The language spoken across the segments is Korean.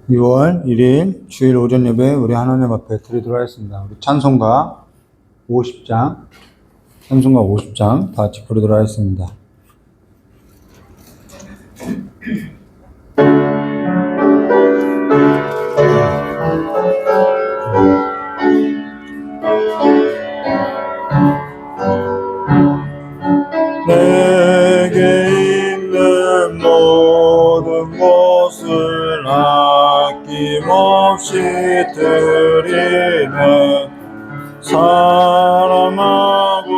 (2월 1일) 주일 오전 예배 우리 하나님 앞에 드리도록 하겠습니다. 우리 찬송가 50장 다 같이 부르도록 하겠습니다. 내게 있는 모든 것을 아낌없이 드리네. 사랑하고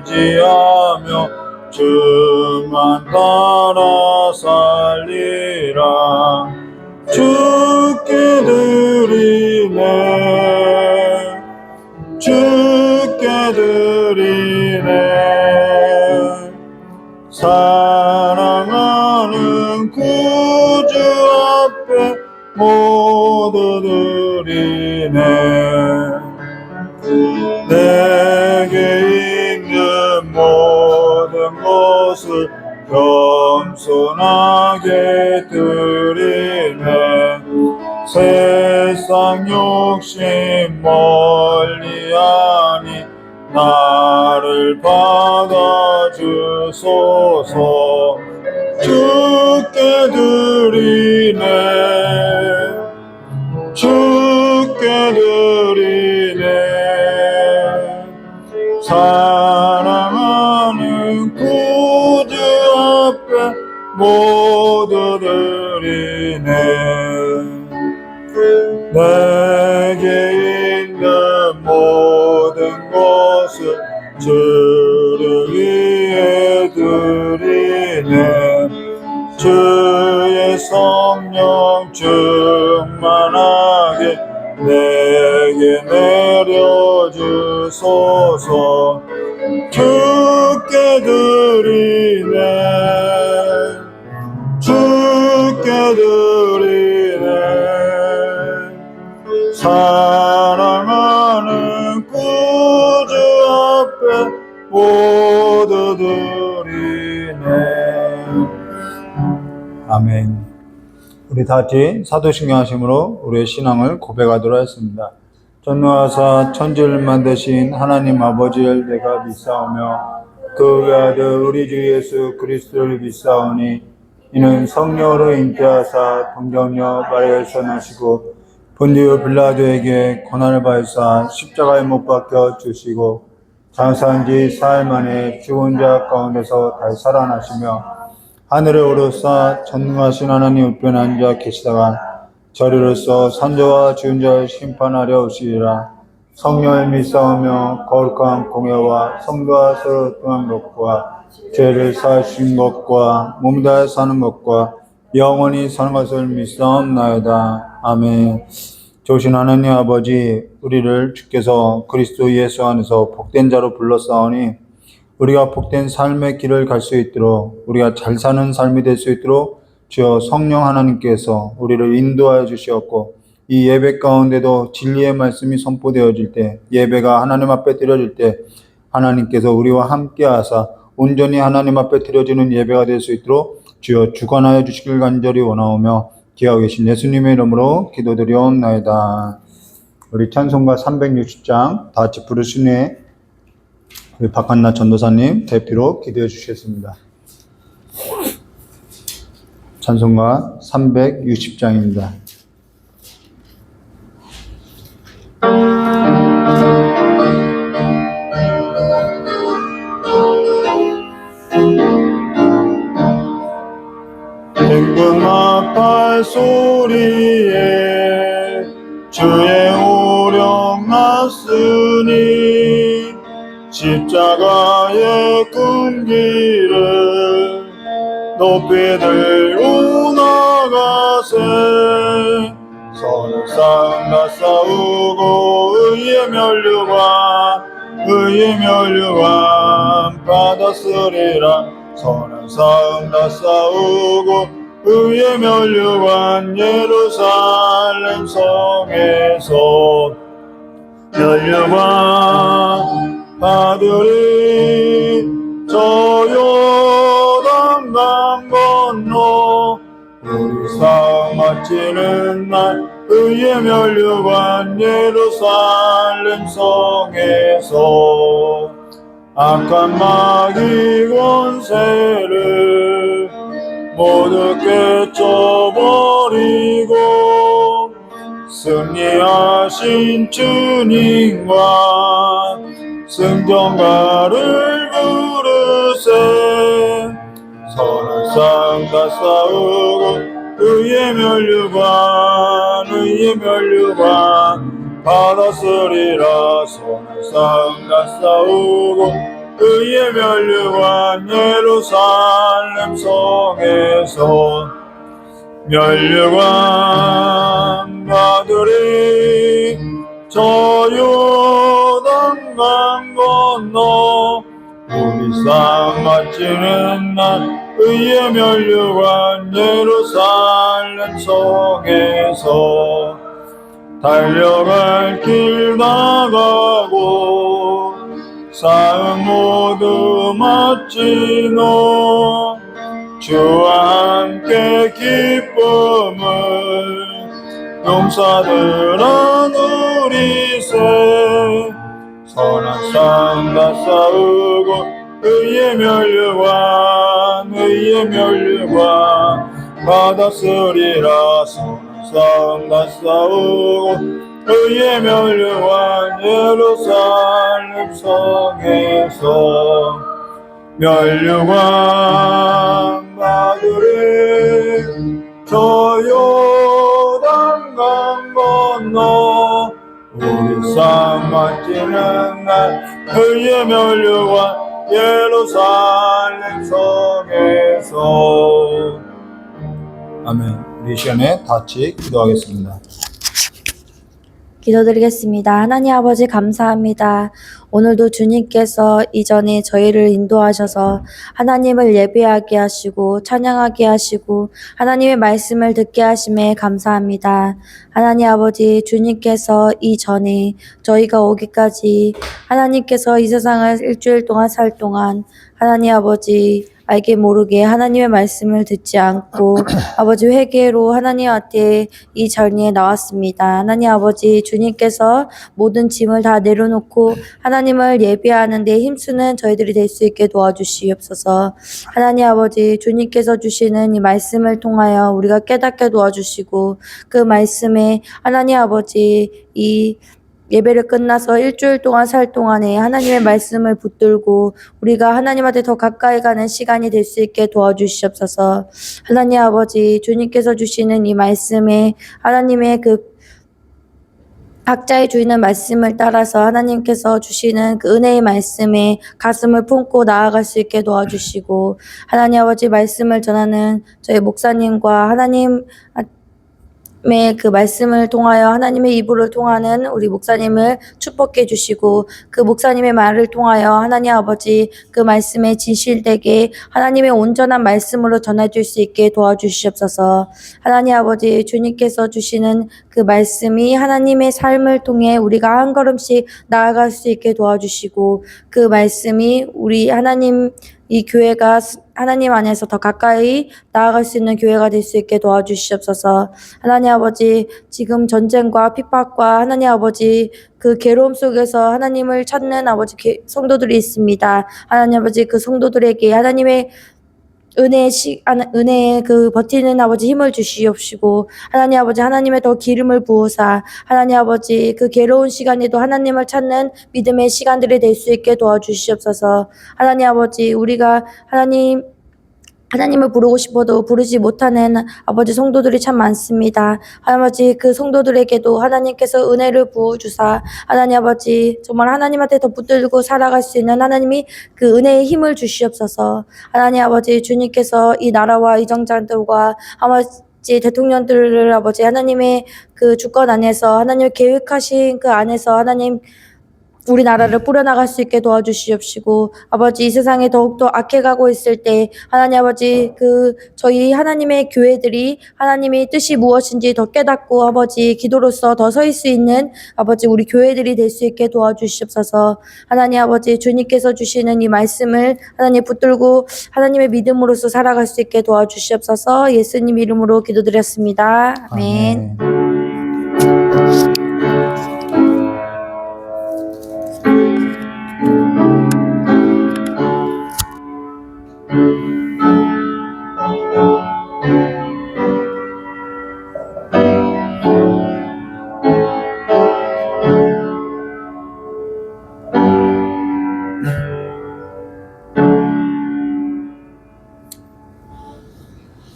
의지하며 주만 따라 살리라. 주께 드리네. 주께 드리네. 사랑하는 구주 앞에 모두 드리네. 내게 있는 모든 것을 겸손하게 드리네. 세상 욕심 멀리하니 나를 받아주소서. 주께 드리네. 주께 드리네. 사랑하는 구주 앞에 모두 드리네. 내게 있는 모든 것을 주를 위해 드리네. 주의 성령 충만하게 내게 내려주소서. 주께 드리네. 주께 드리네. 사랑하는 구주 앞에 모두 드리네. 아멘. 우리 다 같이 사도신경 하심으로 우리의 신앙을 고백하도록 하겠습니다. 전능하사 천지를 만드신 하나님 아버지를 내가 믿사오며 그 외아들 우리 주 예수 그리스도를 믿사오니 이는 성령으로 잉태하사 동정녀 마리아에서 나시고 본디오 빌라도에게 고난을 받으사 십자가에 못 박혀 주시고 장사한 지 사흘 만에 죽은 자 가운데서 다시 살아나시며 하늘에 오르사 전능하신 하나님 우편에 앉아 계시다가 저리로서 산자와 죽은 자를 심판하려 오시리라. 성령을 믿사오며 거룩한 공예와 성도와 서로 통한 것과 죄를 사하신 것과 몸 다해 사는 것과 영원히 사는 것을 믿사옵나이다. 아멘. 좋으신 하나님 아버지, 우리를 주께서 그리스도 예수 안에서 복된 자로 불러싸오니 우리가 복된 삶의 길을 갈 수 있도록, 우리가 잘 사는 삶이 될 수 있도록 주여 성령 하나님께서 우리를 인도하여 주시었고, 이 예배 가운데도 진리의 말씀이 선포되어질 때, 예배가 하나님 앞에 드려질 때 하나님께서 우리와 함께 하사 온전히 하나님 앞에 드려지는 예배가 될 수 있도록 주여 주관하여 주시길 간절히 원하오며 기하고 계신 예수님의 이름으로 기도드리옵나이다. 우리 찬송가 360장 다 같이 부르시네. 우리 박한나 전도사님 대표로 기도해 주시겠습니다. 찬송가 360장입니다. 빈궁합 발소리에 주의 받았으니 십자가의 끈기를 높이 들고 나가세. 선을 쌓음 다 싸우고 의의 면류관 받았으리라. 선을 쌓음 다 싸우고 의의 면류관 예루살렘 성에서 면류관 받으리. 저 요단 강 건너 우리 싸움 마치는 날 의의 면류관 예루살렘 성에서 악한 마귀 권세를 모두 깨쳐버리고 승리하신 주님과 승전가를 부르세. 선한 싸움 다 싸우고 의의 면류관 받았으리라. 선한 싸움 다 싸우고 의의 면류관 예루살렘 성에서 면류관 받으리. 저 요단 강 건너 우리 싸움 마치는 날 의의 면류관 예루살렘 성에서 달려갈 길 나가고 싸움 모두 마치노. 주와 함께 기쁨을 용사들아 누리세. 선한 싸움 다 싸우고 의의 면류관 받았으리라. 선한 싸움 다 싸우고 의의 면류관 예루살렘 성에서 면류관 받으리. 저 요단 강 건너 우리 싸움 마치는 날 의의 면류관 예루살렘 성에서. 아멘. 우리 이 시간에 같이 기도하겠습니다. 기도드리겠습니다. 하나님 아버지 감사합니다. 오늘도 주님께서 이전에 저희를 인도하셔서 하나님을 예배하게 하시고 찬양하게 하시고 하나님의 말씀을 듣게 하심에 감사합니다. 하나님 아버지 주님께서 이전에 저희가 오기까지 하나님께서 이 세상을 일주일 동안 살 동안 하나님 아버지 알게 모르게 하나님의 말씀을 듣지 않고 아버지 회개로 하나님한테 이 자리에 나왔습니다. 하나님 아버지 주님께서 모든 짐을 다 내려놓고 하나님을 예배하는 데 힘쓰는 저희들이 될 수 있게 도와주시옵소서. 하나님 아버지 주님께서 주시는 이 말씀을 통하여 우리가 깨닫게 도와주시고 그 말씀에 하나님 아버지 이 예배를 끝나서 일주일 동안 살 동안에 하나님의 말씀을 붙들고 우리가 하나님한테 더 가까이 가는 시간이 될 수 있게 도와주시옵소서. 하나님 아버지 주님께서 주시는 이 말씀에 하나님의 그 각자의 주인의 말씀을 따라서 하나님께서 주시는 그 은혜의 말씀에 가슴을 품고 나아갈 수 있게 도와주시고 하나님 아버지 말씀을 전하는 저희 목사님과 하나님의 그 말씀을 통하여 하나님의 입으로 통하는 우리 목사님을 축복해 주시고 그 목사님의 말을 통하여 하나님 아버지 그 말씀에 진실되게 하나님의 온전한 말씀으로 전해줄 수 있게 도와주시옵소서. 하나님 아버지 주님께서 주시는 그 말씀이 하나님의 삶을 통해 우리가 한 걸음씩 나아갈 수 있게 도와주시고 그 말씀이 우리 하나님 이 교회가 하나님 안에서 더 가까이 나아갈 수 있는 교회가 될 수 있게 도와주시옵소서. 하나님 아버지 지금 전쟁과 핍박과 하나님 아버지 그 괴로움 속에서 하나님을 찾는 아버지 성도들이 있습니다. 하나님 아버지 그 성도들에게 하나님의 은혜의 그 버티는 아버지 힘을 주시옵시고 하나님 아버지 하나님의 더 기름을 부으사 하나님 아버지 그 괴로운 시간에도 하나님을 찾는 믿음의 시간들이 될 수 있게 도와주시옵소서. 하나님 아버지 우리가 하나님 하나님을 부르고 싶어도 부르지 못하는 아버지 성도들이 참 많습니다. 아버지 그 성도들에게도 하나님께서 은혜를 부어주사 하나님 아버지 정말 하나님한테 더 붙들고 살아갈 수 있는 하나님이 그 은혜의 힘을 주시옵소서. 하나님 아버지 주님께서 이 나라와 이 정장들과 아버지 대통령들을 아버지 하나님의 그 주권 안에서 하나님 계획하신 그 안에서 하나님 우리나라를 뿌려나갈 수 있게 도와주시옵시고 아버지 이 세상에 더욱더 악해가고 있을 때 하나님 아버지 그 저희 하나님의 교회들이 하나님의 뜻이 무엇인지 더 깨닫고 아버지 기도로서 더 설 수 있는 아버지 우리 교회들이 될 수 있게 도와주시옵소서. 하나님 아버지 주님께서 주시는 이 말씀을 하나님 붙들고 하나님의 믿음으로서 살아갈 수 있게 도와주시옵소서. 예수님 이름으로 기도드렸습니다. 아멘.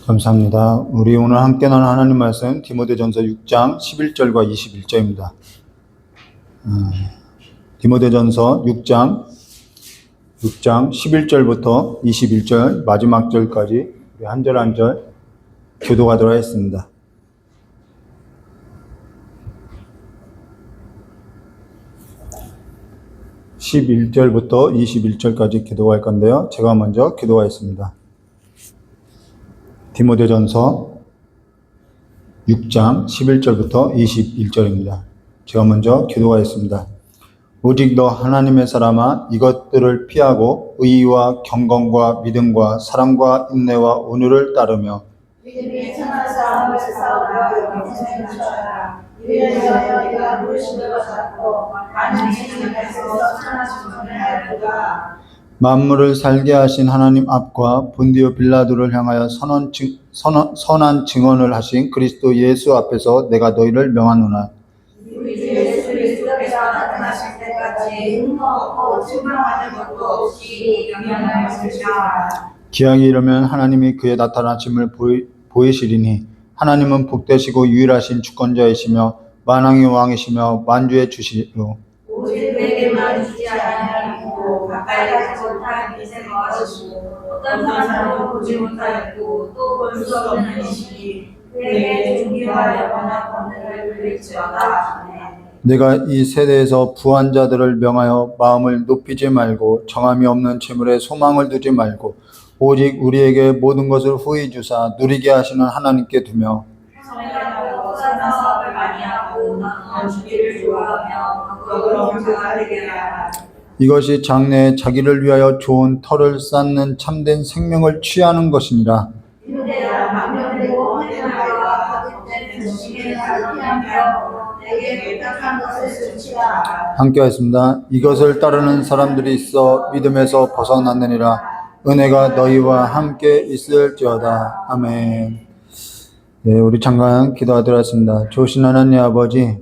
감사합니다. 우리 오늘 함께 나눈 하나님 말씀 디모데전서 6장 11절과 21절입니다. 디모데전서 6장 11절부터 21절 마지막 절까지 한 절 한 절 교도하도록 하겠습니다. (11절부터) (21절까지) 기도할 건데요. 제가 먼저 기도하겠습니다. 디모데전서 6장 11절부터 21절입니다. 제가 먼저 기도하겠습니다. 오직 너 하나님의 사람아 이것들을 피하고 의와 경건과 믿음과 사랑과 인내와 온유를 따르며 믿음이 천한 싸움을 싸우며 영생을 쫓아라. 이를 위하여 네가 물심을 잡고 많은 진리에서 천한 증언을 하였도다. 만물을 살게 하신 하나님 앞과 본디오 빌라도를 향하여 선한 증언을 하신 그리스도 예수 앞에서 내가 너희를 명하노라. 우리 주 예수 그리스도께서 나타나실 때까지 흠모 없고 증명하는 것도 없이 영원하시리라. 기약이 이르면 하나님이 그의 나타나심을 보이시리니 하나님은 복되시고 유일하신 주권자이시며 만왕의 왕이시며 만주의 주시요 오직 그에게만 주지 아니하고 가까이 가지 못한 빛의 거하시고 어떤 사람도 보지 못하였고 또 볼 수 없는 이시니 그에게 존귀와 영원한 권능을 돌릴지어다. 아멘. 내가 이 세대에서 부한 자들을 명하여 마음을 높이지 말고 정함이 없는 재물에 소망을 두지 말고 오직 우리에게 모든 것을 후히 주사 누리게 하시는 하나님께 두며 성령하고 선한 사업을 많이 하고 나누어 주기를 좋아하며 거꾸로 경건하게 하라. 이것이 장래에 자기를 위하여 좋은 터를 쌓는 참된 생명을 취하는 것이니라. 이때야 망령되고 헛된 말과 거짓된 정신을 피하며 내게 부탁한 것을 수치라. 함께 하겠습니다. 이것을 따르는 사람들이 있어 믿음에서 벗어났느니라. 은혜가 너희와 함께 있을지어다. 아멘. 네, 우리 잠깐 기도하도록 하겠습니다. 좋으신 하나님 아버지,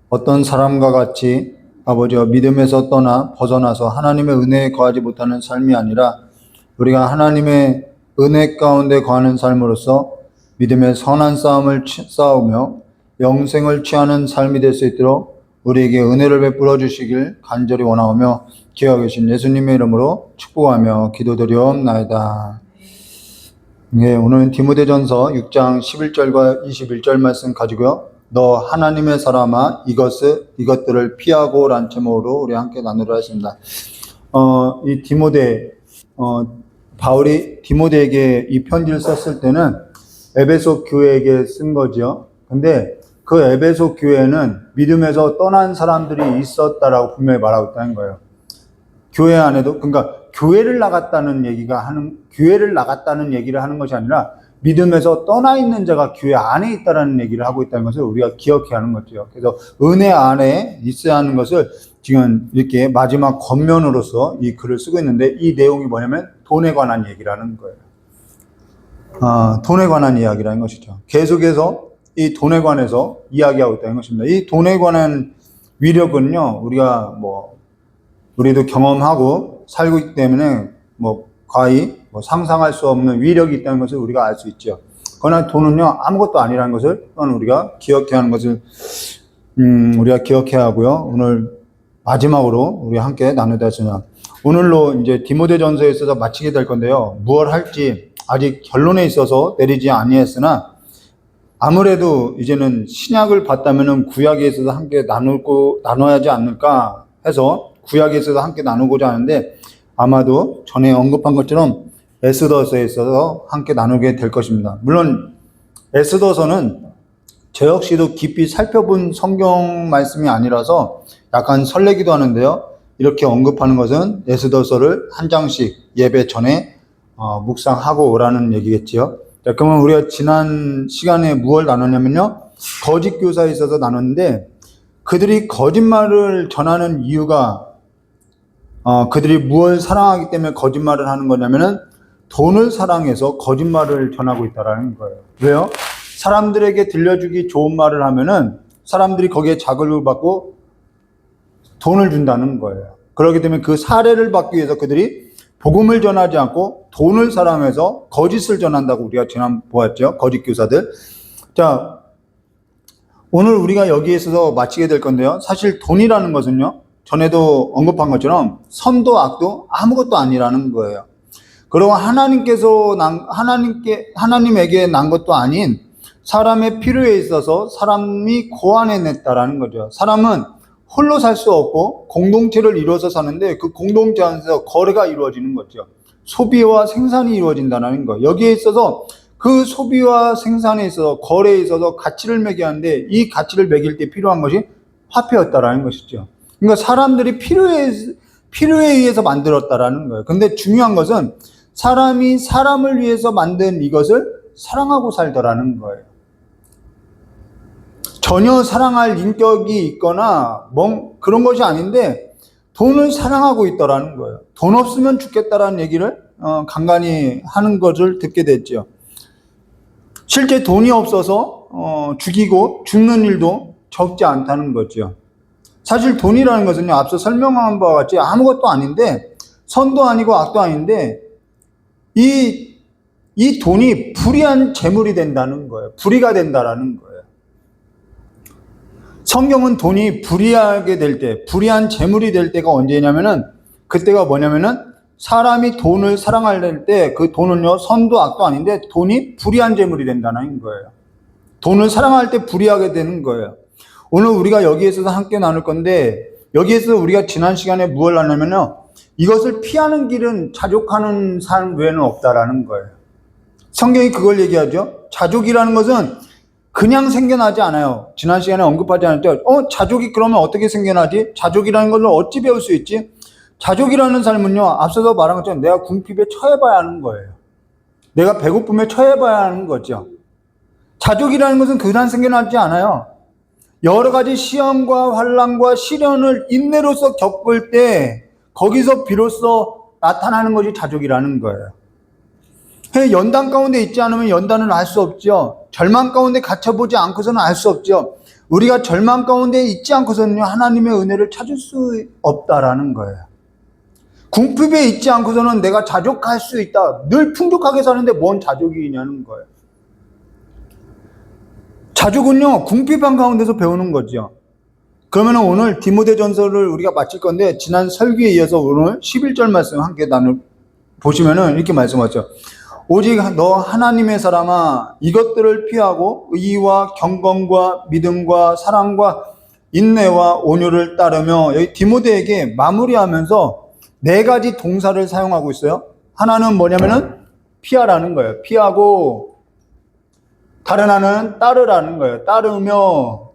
어떤 사람과 같이 아버지와 믿음에서 떠나 벗어나서 하나님의 은혜에 거하지 못하는 삶이 아니라 우리가 하나님의 은혜 가운데 거하는 삶으로서 믿음의 선한 싸움을 싸우며 영생을 취하는 삶이 될 수 있도록 우리에게 은혜를 베풀어 주시길 간절히 원하오며 기억하고 계신 예수님의 이름으로 축복하며 기도드리옵나이다. 네, 오늘은 디모데전서 6장 11절과 21절 말씀 가지고요. 너 하나님의 사람아 이것들을 피하고 란 제목으로 우리 함께 나누려 하겠습니다. 이 바울이 디모데에게 이 편지를 썼을 때는 에베소 교회에게 쓴 거죠. 근데 그 에베소 교회는 믿음에서 떠난 사람들이 있었다라고 분명히 말하고 있다는 거예요. 교회 안에도, 그러니까 교회를 나갔다는 얘기를 하는 것이 아니라 믿음에서 떠나 있는 자가 교회 안에 있다라는 얘기를 하고 있다는 것을 우리가 기억해야 하는 거죠. 그래서 은혜 안에 있어야 하는 것을 지금 이렇게 마지막 겉면으로서 이 글을 쓰고 있는데 이 내용이 뭐냐면 돈에 관한 얘기라는 거예요. 돈에 관한 이야기라는 것이죠. 계속해서 이 돈에 관해서 이야기하고 있다는 것입니다. 이 돈에 관한 위력은요, 우리도 경험하고 살고 있기 때문에 과히 상상할 수 없는 위력이 있다는 것을 우리가 알 수 있죠. 그러나 돈은요, 아무것도 아니라는 것을 우리가 기억해야 하는 것을 우리가 기억해야 하고요. 오늘 마지막으로 우리 함께 나누다 하시냐. 오늘로 이제 디모데전서에 있어서 마치게 될 건데요. 무엇 할지 아직 결론에 있어서 내리지 아니했으나 아무래도 이제는 신약을 봤다면은 구약에 있어서 함께 나눠야 하지 않을까 해서 구약에 있어서 함께 나누고자 하는데 아마도 전에 언급한 것처럼 에스더서에 있어서 함께 나누게 될 것입니다. 물론 에스더서는 저 역시도 깊이 살펴본 성경 말씀이 아니라서 약간 설레기도 하는데요. 이렇게 언급하는 것은 에스더서를 한 장씩 예배 전에 묵상하고 오라는 얘기겠지요. 자, 그러면 우리가 지난 시간에 무엇을 나눴냐면요. 거짓 교사에 있어서 나눴는데 그들이 거짓말을 전하는 이유가 그들이 무엇을 사랑하기 때문에 거짓말을 하는 거냐면은 돈을 사랑해서 거짓말을 전하고 있다라는 거예요. 왜요? 사람들에게 들려주기 좋은 말을 하면은 사람들이 거기에 자극을 받고 돈을 준다는 거예요. 그렇기 때문에 그 사례를 받기 위해서 그들이 복음을 전하지 않고 돈을 사랑해서 거짓을 전한다고 우리가 지난 보았죠. 거짓 교사들. 자, 오늘 우리가 여기에 있어서 마치게 될 건데요. 사실 돈이라는 것은요. 전에도 언급한 것처럼 선도 악도 아무것도 아니라는 거예요. 그리고 하나님에게 난 것도 아닌 사람의 필요에 있어서 사람이 고안해냈다라는 거죠. 사람은 홀로 살 수 없고 공동체를 이루어서 사는데 그 공동체 안에서 거래가 이루어지는 거죠. 소비와 생산이 이루어진다는 거. 여기에 있어서 그 소비와 생산에 있어서 거래에 있어서 가치를 매겨야 하는데 이 가치를 매길 때 필요한 것이 화폐였다라는 것이죠. 그러니까 사람들이 필요에 의해서 만들었다라는 거예요. 근데 중요한 것은 사람이 사람을 위해서 만든 이것을 사랑하고 살더라는 거예요. 전혀 사랑할 인격이 있거나 그런 것이 아닌데 돈을 사랑하고 있더라는 거예요. 돈 없으면 죽겠다라는 얘기를 간간히 하는 것을 듣게 됐죠. 실제 돈이 없어서 죽이고 죽는 일도 적지 않다는 거죠. 사실 돈이라는 것은요, 앞서 설명한 바와 같이 아무것도 아닌데 선도 아니고 악도 아닌데 이 돈이 불의한 재물이 된다는 거예요. 불의가 된다라는 거예요. 성경은 돈이 불의하게 될 때, 불의한 재물이 될 때가 언제냐면은 그때가 뭐냐면은 사람이 돈을 사랑할 때 그 돈은요, 선도 악도 아닌데 돈이 불의한 재물이 된다는 거예요. 돈을 사랑할 때 불의하게 되는 거예요. 오늘 우리가 여기에서 함께 나눌 건데 여기에서 우리가 지난 시간에 무엇을 나누냐면요, 이것을 피하는 길은 자족하는 삶 외에는 없다라는 거예요. 성경이 그걸 얘기하죠. 자족이라는 것은 그냥 생겨나지 않아요. 지난 시간에 언급하지 않았죠. 자족이 그러면 어떻게 생겨나지? 자족이라는 걸 어찌 배울 수 있지? 자족이라는 삶은요, 앞서서 말한 것처럼 내가 궁핍에 처해봐야 하는 거예요. 내가 배고픔에 처해봐야 하는 거죠. 자족이라는 것은 그냥 생겨나지 않아요. 여러 가지 시험과 환난과 시련을 인내로서 겪을 때 거기서 비로소 나타나는 것이 자족이라는 거예요. 연단 가운데 있지 않으면 연단을 알 수 없죠. 절망 가운데 갇혀보지 않고서는 알 수 없죠. 우리가 절망 가운데 있지 않고서는 하나님의 은혜를 찾을 수 없다라는 거예요. 궁핍에 있지 않고서는 내가 자족할 수 있다. 늘 풍족하게 사는데 뭔 자족이 있냐는 거예요. 자족은요, 궁핍한 가운데서 배우는 거죠. 그러면 오늘 디모데전서를 우리가 마칠 건데 지난 설교에 이어서 오늘 11절 말씀 함께 보시면은 이렇게 말씀하죠. 오직 너 하나님의 사람아, 이것들을 피하고 의와 경건과 믿음과 사랑과 인내와 온유를 따르며, 여기 디모데에게 마무리하면서 4가지 동사를 사용하고 있어요. 하나는 뭐냐면은 피하라는 거예요. 피하고, 다른 하나는 따르라는 거예요. 따르며,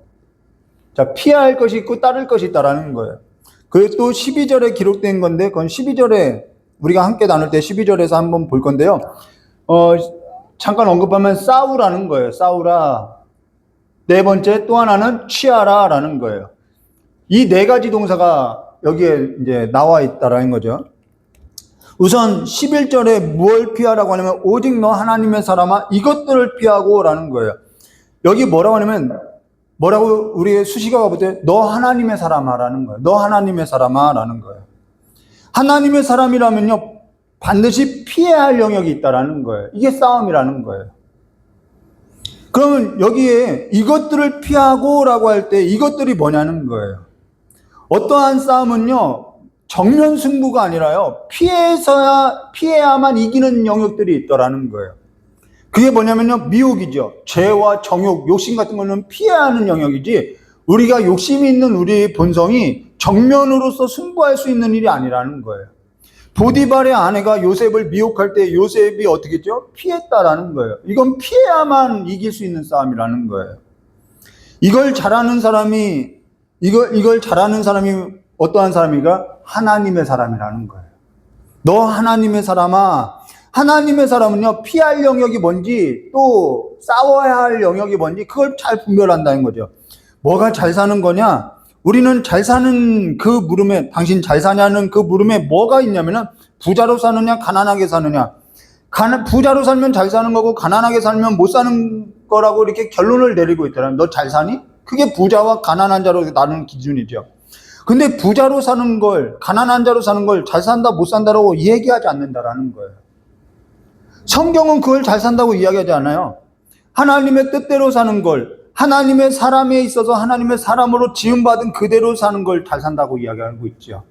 자, 피할 것이 있고 따를 것이 있다라는 거예요. 그리고 또 12절에 기록된 건데, 그건 12절에 우리가 함께 나눌 때 12절에서 한번 볼 건데요. 잠깐 언급하면 싸우라는 거예요. 싸우라. 4번째 또 하나는 취하라 라는 거예요. 이 4가지 동사가 여기에 이제 나와 있다라는 거죠. 우선 11절에 무엇을 피하라고 하냐면 오직 너 하나님의 사람아 이것들을 피하고 라는 거예요. 여기 뭐라고 하냐면 뭐라고 우리의 수식어가 볼 때 너 하나님의 사람아 라는 거예요. 너 하나님의 사람아 라는 거예요. 하나님의 사람이라면요, 반드시 피해야 할 영역이 있다라는 거예요. 이게 싸움이라는 거예요. 그러면 여기에 이것들을 피하고라고 할 때 이것들이 뭐냐는 거예요. 어떠한 싸움은요, 정면 승부가 아니라요, 피해야만 이기는 영역들이 있더라는 거예요. 그게 뭐냐면요, 미혹이죠. 죄와 정욕, 욕심 같은 거는 피해야 하는 영역이지, 우리가 욕심이 있는 우리의 본성이 정면으로서 승부할 수 있는 일이 아니라는 거예요. 보디발의 아내가 요셉을 미혹할 때 요셉이 어떻게 했죠? 피했다라는 거예요. 이건 피해야만 이길 수 있는 싸움이라는 거예요. 이걸 잘하는 사람이 어떠한 사람인가? 하나님의 사람이라는 거예요. 너 하나님의 사람아. 하나님의 사람은요, 피할 영역이 뭔지, 또 싸워야 할 영역이 뭔지, 그걸 잘 분별한다는 거죠. 뭐가 잘 사는 거냐? 우리는 잘 사는 그 물음에, 당신 잘 사냐는 그 물음에 뭐가 있냐면은, 부자로 사느냐, 가난하게 사느냐. 부자로 살면 잘 사는 거고, 가난하게 살면 못 사는 거라고 이렇게 결론을 내리고 있더라면, 너 잘 사니? 그게 부자와 가난한 자로 나누는 기준이죠. 근데 부자로 사는 걸, 가난한 자로 사는 걸 잘 산다, 못 산다라고 얘기하지 않는다라는 거예요. 성경은 그걸 잘 산다고 이야기하지 않아요. 하나님의 뜻대로 사는 걸, 하나님의 사람에 있어서 하나님의 사람으로 지음받은 그대로 사는 걸 잘 산다고 이야기하고 있죠.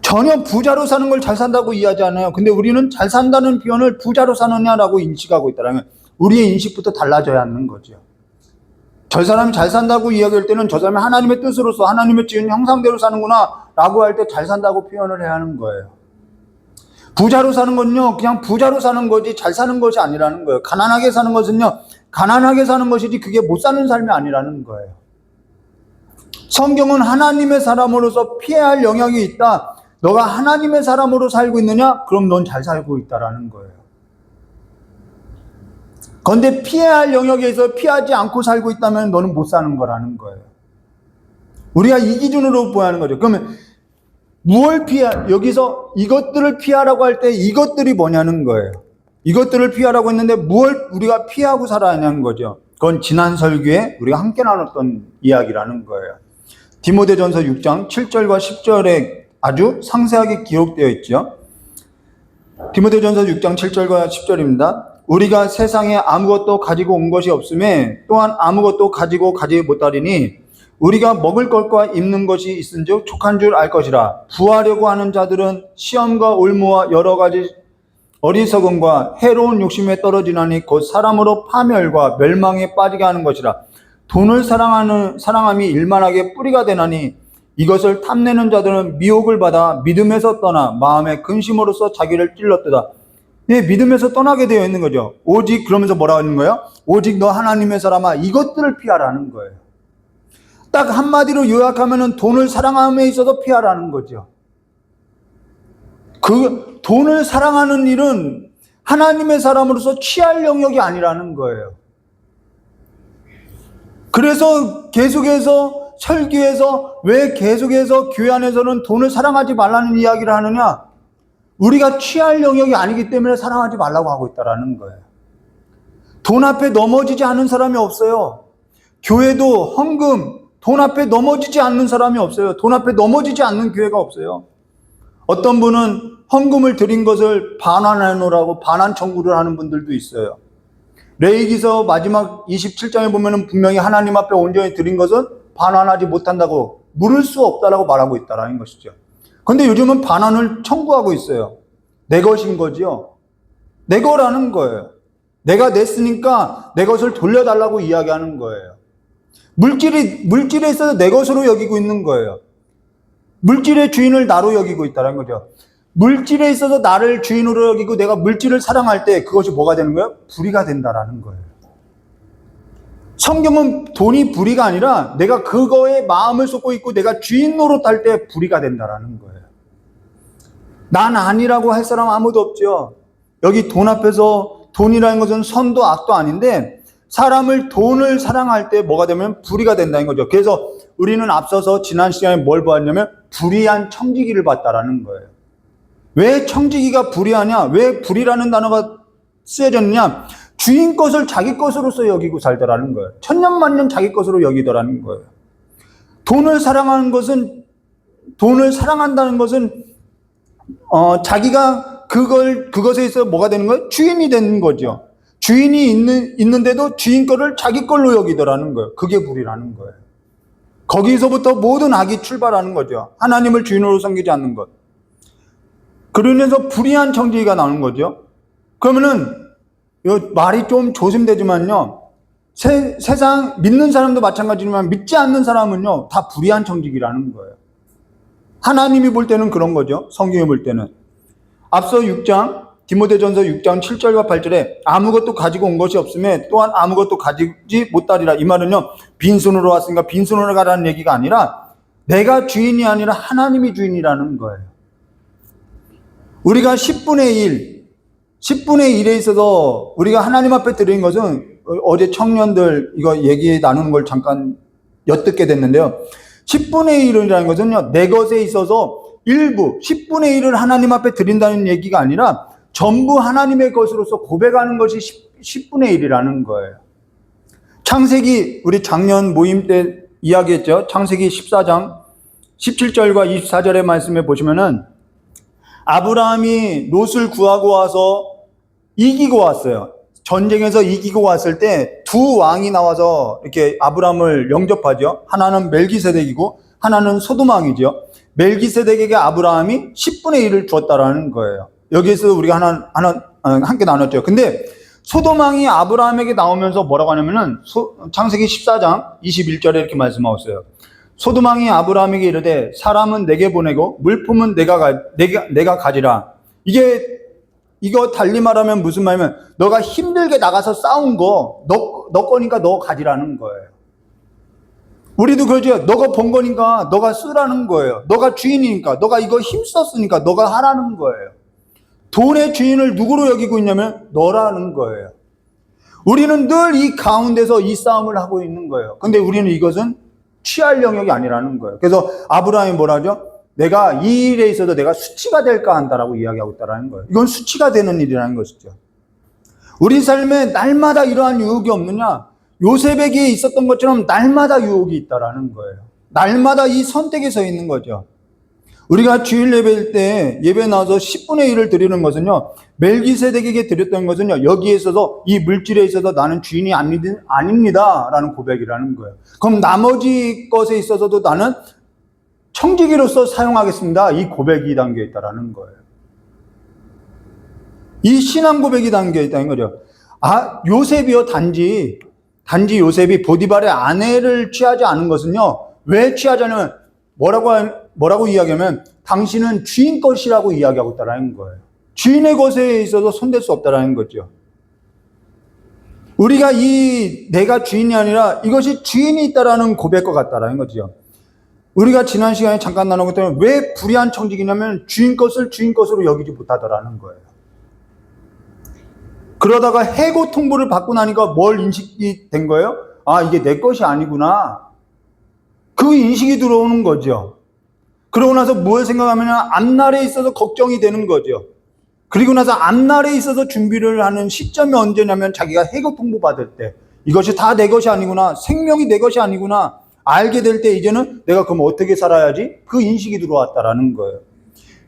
전혀 부자로 사는 걸 잘 산다고 이야기하지 않아요. 근데 우리는 잘 산다는 표현을 부자로 사느냐라고 인식하고 있다면 우리의 인식부터 달라져야 하는 거죠. 저 사람이 잘 산다고 이야기할 때는 저 사람이 하나님의 뜻으로서 하나님의 지은 형상대로 사는구나 라고 할 때 잘 산다고 표현을 해야 하는 거예요. 부자로 사는 건요, 그냥 부자로 사는 거지 잘 사는 것이 아니라는 거예요. 가난하게 사는 것은요, 가난하게 사는 것이지 그게 못 사는 삶이 아니라는 거예요. 성경은 하나님의 사람으로서 피해야 할 영역이 있다. 너가 하나님의 사람으로 살고 있느냐? 그럼 넌 잘 살고 있다라는 거예요. 그런데 피해야 할 영역에서 피하지 않고 살고 있다면 너는 못 사는 거라는 거예요. 우리가 이 기준으로 보아야 하는 거죠. 그러면 여기서 이것들을 피하라고 할 때 이것들이 뭐냐는 거예요. 이것들을 피하라고 했는데 무엇 우리가 피하고 살아야 하는 거죠. 그건 지난 설교에 우리가 함께 나눴던 이야기라는 거예요. 디모데전서 6장 7절과 10절에 아주 상세하게 기록되어 있죠. 디모데전서 6장 7절과 10절입니다. 우리가 세상에 아무것도 가지고 온 것이 없음에 또한 아무것도 가지고 가지 못하리니 우리가 먹을 것과 입는 것이 있은즉 족한 줄 알 것이라. 부하려고 하는 자들은 시험과 올무와 여러 가지 어리석음과 해로운 욕심에 떨어지나니 곧 사람으로 파멸과 멸망에 빠지게 하는 것이라. 돈을 사랑함이 일만하게 뿌리가 되나니 이것을 탐내는 자들은 미혹을 받아 믿음에서 떠나 마음의 근심으로써 자기를 찔렀도다. 예, 믿음에서 떠나게 되어 있는 거죠. 오직 그러면서 뭐라고 하는 거예요? 오직 너 하나님의 사람아 이것들을 피하라는 거예요. 딱 한마디로 요약하면은 돈을 사랑함에 있어서 피하라는 거죠. 그 돈을 사랑하는 일은 하나님의 사람으로서 취할 영역이 아니라는 거예요. 그래서 계속해서 설교에서 왜 계속해서 교회 안에서는 돈을 사랑하지 말라는 이야기를 하느냐? 우리가 취할 영역이 아니기 때문에 사랑하지 말라고 하고 있다는 거예요. 돈 앞에 넘어지지 않는 사람이 없어요. 교회도 헌금, 돈 앞에 넘어지지 않는 사람이 없어요. 돈 앞에 넘어지지 않는 교회가 없어요. 어떤 분은 헌금을 드린 것을 반환하노라고 반환 청구를 하는 분들도 있어요. 레위기서 마지막 27장에 보면은 분명히 하나님 앞에 온전히 드린 것은 반환하지 못한다고, 물을 수 없다라고 말하고 있다라는 것이죠. 그런데 요즘은 반환을 청구하고 있어요. 내 것인 거죠. 내 거라는 거예요. 내가 냈으니까 내 것을 돌려달라고 이야기하는 거예요. 물질에 있어서 내 것으로 여기고 있는 거예요. 물질의 주인을 나로 여기고 있다는 거죠. 물질에 있어서 나를 주인으로 여기고 내가 물질을 사랑할 때 그것이 뭐가 되는 거예요? 불의가 된다라는 거예요. 성경은 돈이 불의가 아니라 내가 그거에 마음을 쏟고 있고 내가 주인 노릇할 때 불의가 된다라는 거예요. 난 아니라고 할 사람 아무도 없죠. 여기 돈 앞에서 돈이라는 것은 선도 악도 아닌데 사람을 돈을 사랑할 때 뭐가 되면 불의가 된다는 거죠. 그래서 우리는 앞서서 지난 시간에 뭘 보았냐면 불의한 청지기를 봤다라는 거예요. 왜 청지기가 불의하냐? 왜 불의라는 단어가 쓰여졌느냐? 주인 것을 자기 것으로서 여기고 살더라는 거예요. 천년만년 자기 것으로 여기더라는 거예요. 돈을 사랑한다는 것은 자기가 그것에 있어 뭐가 되는 거예요? 주인이 되는 거죠. 주인이 있는데도 주인 거를 자기 걸로 여기더라는 거예요. 그게 불이라는 거예요. 거기서부터 모든 악이 출발하는 거죠. 하나님을 주인으로 섬기지 않는 것. 그러면서 불의한 청지기가 나오는 거죠. 그러면은 말이 좀 조심되지만요. 세상 믿는 사람도 마찬가지지만 믿지 않는 사람은요. 다 불의한 청지기라는 거예요. 하나님이 볼 때는 그런 거죠. 성경이 볼 때는. 앞서 6장 디모데전서 6장 7절과 8절에 아무것도 가지고 온 것이 없음에 또한 아무것도 가지지 못하리라. 이 말은요. 빈손으로 왔으니까 빈손으로 가라는 얘기가 아니라 내가 주인이 아니라 하나님이 주인이라는 거예요. 우리가 10분의 1에 있어서 우리가 하나님 앞에 드린 것은 어제 청년들 이거 얘기 나누는 걸 잠깐 엿듣게 됐는데요. 10분의 1이라는 것은요. 내 것에 있어서 일부 10분의 1을 하나님 앞에 드린다는 얘기가 아니라 전부 하나님의 것으로서 고백하는 것이 10분의 1이라는 거예요. 창세기 우리 작년 모임 때 이야기했죠. 창세기 14장 17절과 24절의 말씀에 보시면은 아브라함이 롯을 구하고 와서 이기고 왔어요. 전쟁에서 이기고 왔을 때 두 왕이 나와서 이렇게 아브라함을 영접하죠. 하나는 멜기세덱이고 하나는 소돔 왕이죠. 멜기세덱에게 아브라함이 10분의 1을 주었다라는 거예요. 여기에서 우리가 함께 나눴죠. 근데 소돔 왕이 아브라함에게 나오면서 뭐라고 하냐면은 창세기 14장 21절에 이렇게 말씀하고 있어요. 소돔 왕이 아브라함에게 이르되 사람은 내게 보내고 물품은 내가 가지라. 이거 달리 말하면 무슨 말이면 너가 힘들게 나가서 싸운 거 너 거니까 너 가지라는 거예요. 우리도 그러죠. 너가 번 거니까 너가 쓰라는 거예요. 너가 주인이니까 너가 이거 힘썼으니까 너가 하라는 거예요. 돈의 주인을 누구로 여기고 있냐면 너라는 거예요. 우리는 늘 이 가운데서 이 싸움을 하고 있는 거예요. 근데 우리는 이것은 취할 영역이 아니라는 거예요. 그래서 아브라함이 뭐라 하죠? 내가 이 일에 있어서 내가 수치가 될까 한다라고 이야기하고 있다는 거예요. 이건 수치가 되는 일이라는 것이죠. 우리 삶에 날마다 이러한 유혹이 없느냐? 요셉에게 있었던 것처럼 날마다 유혹이 있다라는 거예요. 날마다 이 선택에 서 있는 거죠. 우리가 주일 예배일 때 예배 나와서 10분의 1을 드리는 것은요. 멜기세덱에게 드렸던 것은요. 여기에 있어서 이 물질에 있어서 나는 주인이 아닙니다 라는 고백이라는 거예요. 그럼 나머지 것에 있어서도 나는 청지기로서 사용하겠습니다. 이 고백이 담겨 있다라는 거예요. 이 신앙 고백이 담겨 있다는 거죠. 요셉이요. 단지 요셉이 보디발의 아내를 취하지 않은 것은요. 왜 취하지 않으면 뭐라고 이야기하면 당신은 주인 것이라고 이야기하고 있다는 거예요. 주인의 것에 있어서 손댈 수 없다는 거죠. 우리가 내가 주인이 아니라 이것이 주인이 있다라는 고백과 같다는 거죠. 우리가 지난 시간에 잠깐 나누기 때문에 왜 불의한 청지기냐면 주인 것을 주인 것으로 여기지 못하더라는 거예요. 그러다가 해고 통보를 받고 나니까 뭘 인식이 된 거예요? 이게 내 것이 아니구나. 그 인식이 들어오는 거죠. 그러고 나서 뭘 생각하면 앞날에 있어서 걱정이 되는 거죠. 그리고 나서 앞날에 있어서 준비를 하는 시점이 언제냐면 자기가 해고 통보 받을 때 이것이 다 내 것이 아니구나. 생명이 내 것이 아니구나. 알게 될 때 이제는 내가 그럼 어떻게 살아야지? 그 인식이 들어왔다라는 거예요.